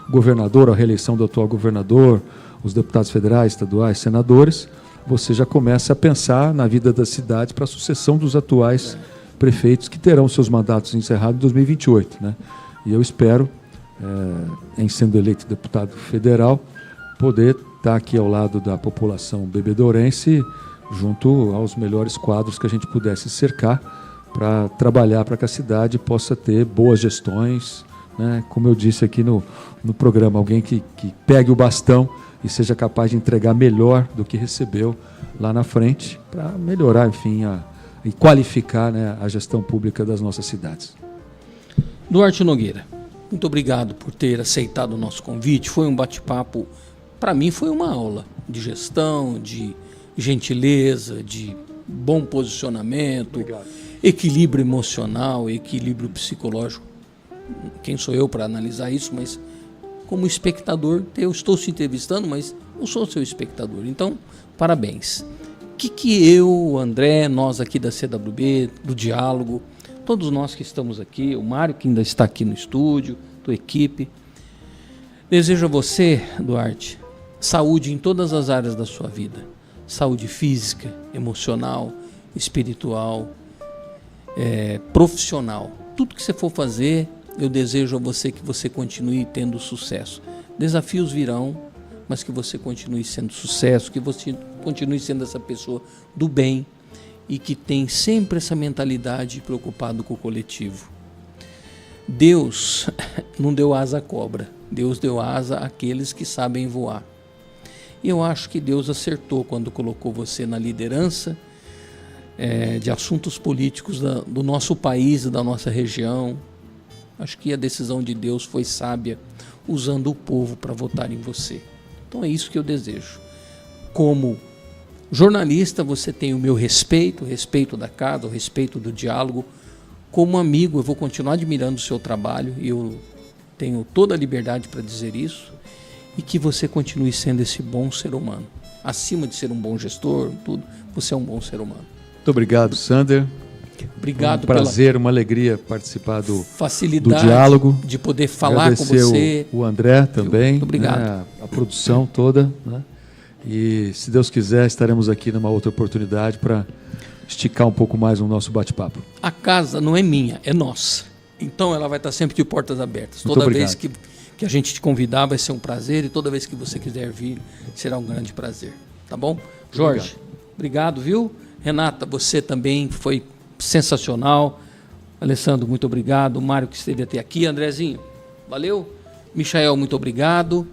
governador, a reeleição do atual governador, os deputados federais, estaduais, senadores, você já começa a pensar na vida da cidade para a sucessão dos atuais prefeitos que terão seus mandatos encerrados em 2028. Né? E eu espero, em sendo eleito deputado federal, poder estar aqui ao lado da população bebedourense, junto aos melhores quadros que a gente pudesse cercar para trabalhar para que a cidade possa ter boas gestões, né? Como eu disse aqui no programa, alguém que pegue o bastão e seja capaz de entregar melhor do que recebeu lá na frente, para melhorar, enfim, e qualificar, né, a gestão pública das nossas cidades. Duarte Nogueira, muito obrigado por ter aceitado o nosso convite. Foi um bate-papo, para mim foi uma aula de gestão, de gentileza, de bom posicionamento, equilíbrio emocional, equilíbrio psicológico. Quem sou eu para analisar isso, mas como espectador, eu estou te entrevistando, mas eu sou seu espectador. Então, parabéns. O que eu, André, nós aqui da CWB, do Diálogo, todos nós que estamos aqui, o Mário que ainda está aqui no estúdio, tua equipe, desejo a você, Duarte, saúde em todas as áreas da sua vida. Saúde física, emocional, espiritual, profissional. Tudo que você for fazer, eu desejo a você que você continue tendo sucesso. Desafios virão, mas que você continue sendo sucesso, que você continue sendo essa pessoa do bem e que tem sempre essa mentalidade preocupado com o coletivo. Deus não deu asa à cobra, Deus deu asa àqueles que sabem voar. E eu acho que Deus acertou quando colocou você na liderança de assuntos políticos do nosso país e da nossa região. Acho que a decisão de Deus foi sábia, usando o povo para votar em você. Então é isso que eu desejo. Como jornalista, você tem o meu respeito, o respeito da casa, o respeito do diálogo. Como amigo, eu vou continuar admirando o seu trabalho e eu tenho toda a liberdade para dizer isso. E que você continue sendo esse bom ser humano. Acima de ser um bom gestor, tudo, você é um bom ser humano. Muito obrigado, Sander. Obrigado, um prazer, uma alegria participar do facilidade diálogo, de poder falar com você. O André também, muito obrigado. Né, a produção toda, né? E se Deus quiser, estaremos aqui numa outra oportunidade para esticar um pouco mais o nosso bate-papo. A casa não é minha, é nossa. Então ela vai estar sempre de portas abertas. Toda vez que a gente te convidar vai ser um prazer e toda vez que você quiser vir será um grande prazer. Tá bom? Jorge, obrigado, viu? Renata, você também foi sensacional. Alessandro, muito obrigado. Mário que esteve até aqui. Andrezinho, valeu. Michael, muito obrigado.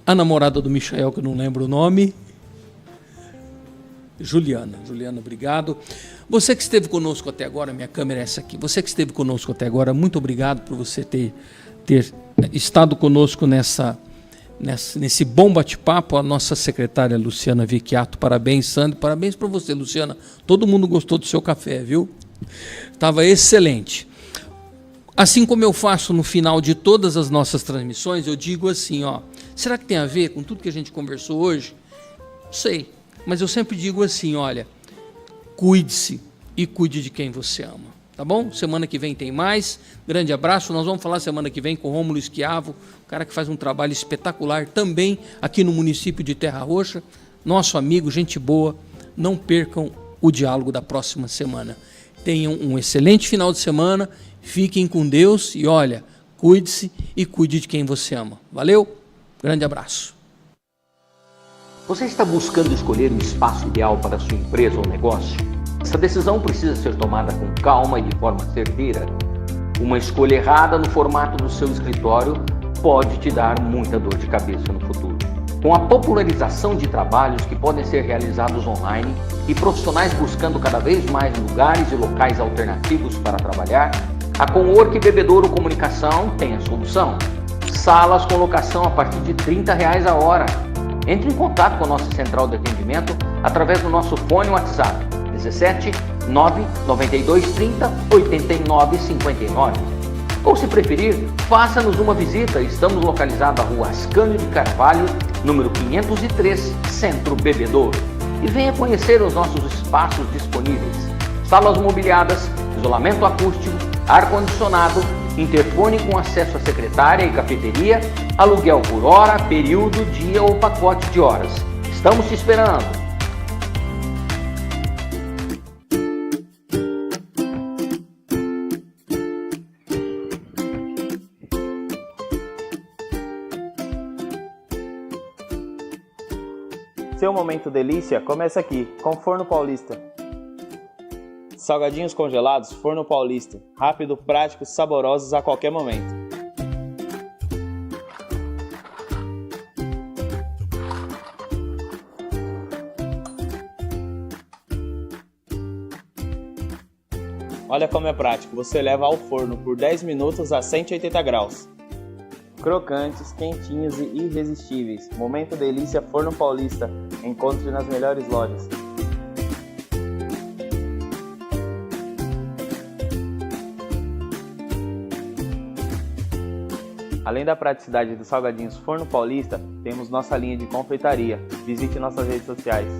A namorada do Michael, que eu não lembro o nome. Juliana, obrigado. Você que esteve conosco até agora, minha câmera é essa aqui. Você que esteve conosco até agora, muito obrigado por você ter estado conosco nesse bom bate-papo. A nossa secretária Luciana Vecchiato, parabéns, Sandro, parabéns para você, Luciana. Todo mundo gostou do seu café, viu? Estava excelente. Assim como eu faço no final de todas as nossas transmissões, eu digo assim, ó, será que tem a ver com tudo que a gente conversou hoje? Não sei, mas eu sempre digo assim, olha, cuide-se e cuide de quem você ama. Tá bom? Semana que vem tem mais. Grande abraço. Nós vamos falar semana que vem com Rômulo Schiavo, um cara que faz um trabalho espetacular também aqui no município de Terra Roxa. Nosso amigo, gente boa. Não percam o diálogo da próxima semana. Tenham um excelente final de semana. Fiquem com Deus e olha, cuide-se e cuide de quem você ama. Valeu? Grande abraço. Você está buscando escolher o espaço ideal para a sua empresa ou negócio? Essa decisão precisa ser tomada com calma e de forma certeira. Uma escolha errada no formato do seu escritório pode te dar muita dor de cabeça no futuro. Com a popularização de trabalhos que podem ser realizados online e profissionais buscando cada vez mais lugares e locais alternativos para trabalhar, a Cowork Bebedouro Comunicação tem a solução. Salas com locação a partir de R$30 a hora. Entre em contato com a nossa central de atendimento através do nosso fone WhatsApp 17 992 30 89 59. Ou se preferir, faça-nos uma visita. Estamos localizados na Rua Ascânio de Carvalho, número 503, Centro Bebedouro. E venha conhecer os nossos espaços disponíveis. Salas mobiliadas, isolamento acústico, ar-condicionado, interfone com acesso à secretária e cafeteria, aluguel por hora, período, dia ou pacote de horas. Estamos te esperando! Seu momento delícia começa aqui, com Forno Paulista. Salgadinhos congelados Forno Paulista. Rápido, práticos, saborosos a qualquer momento. Olha como é prático, você leva ao forno por 10 minutos a 180 graus. Crocantes, quentinhos e irresistíveis. Momento delícia Forno Paulista. Encontre nas melhores lojas. Além da praticidade dos salgadinhos Forno Paulista, temos nossa linha de confeitaria. Visite nossas redes sociais.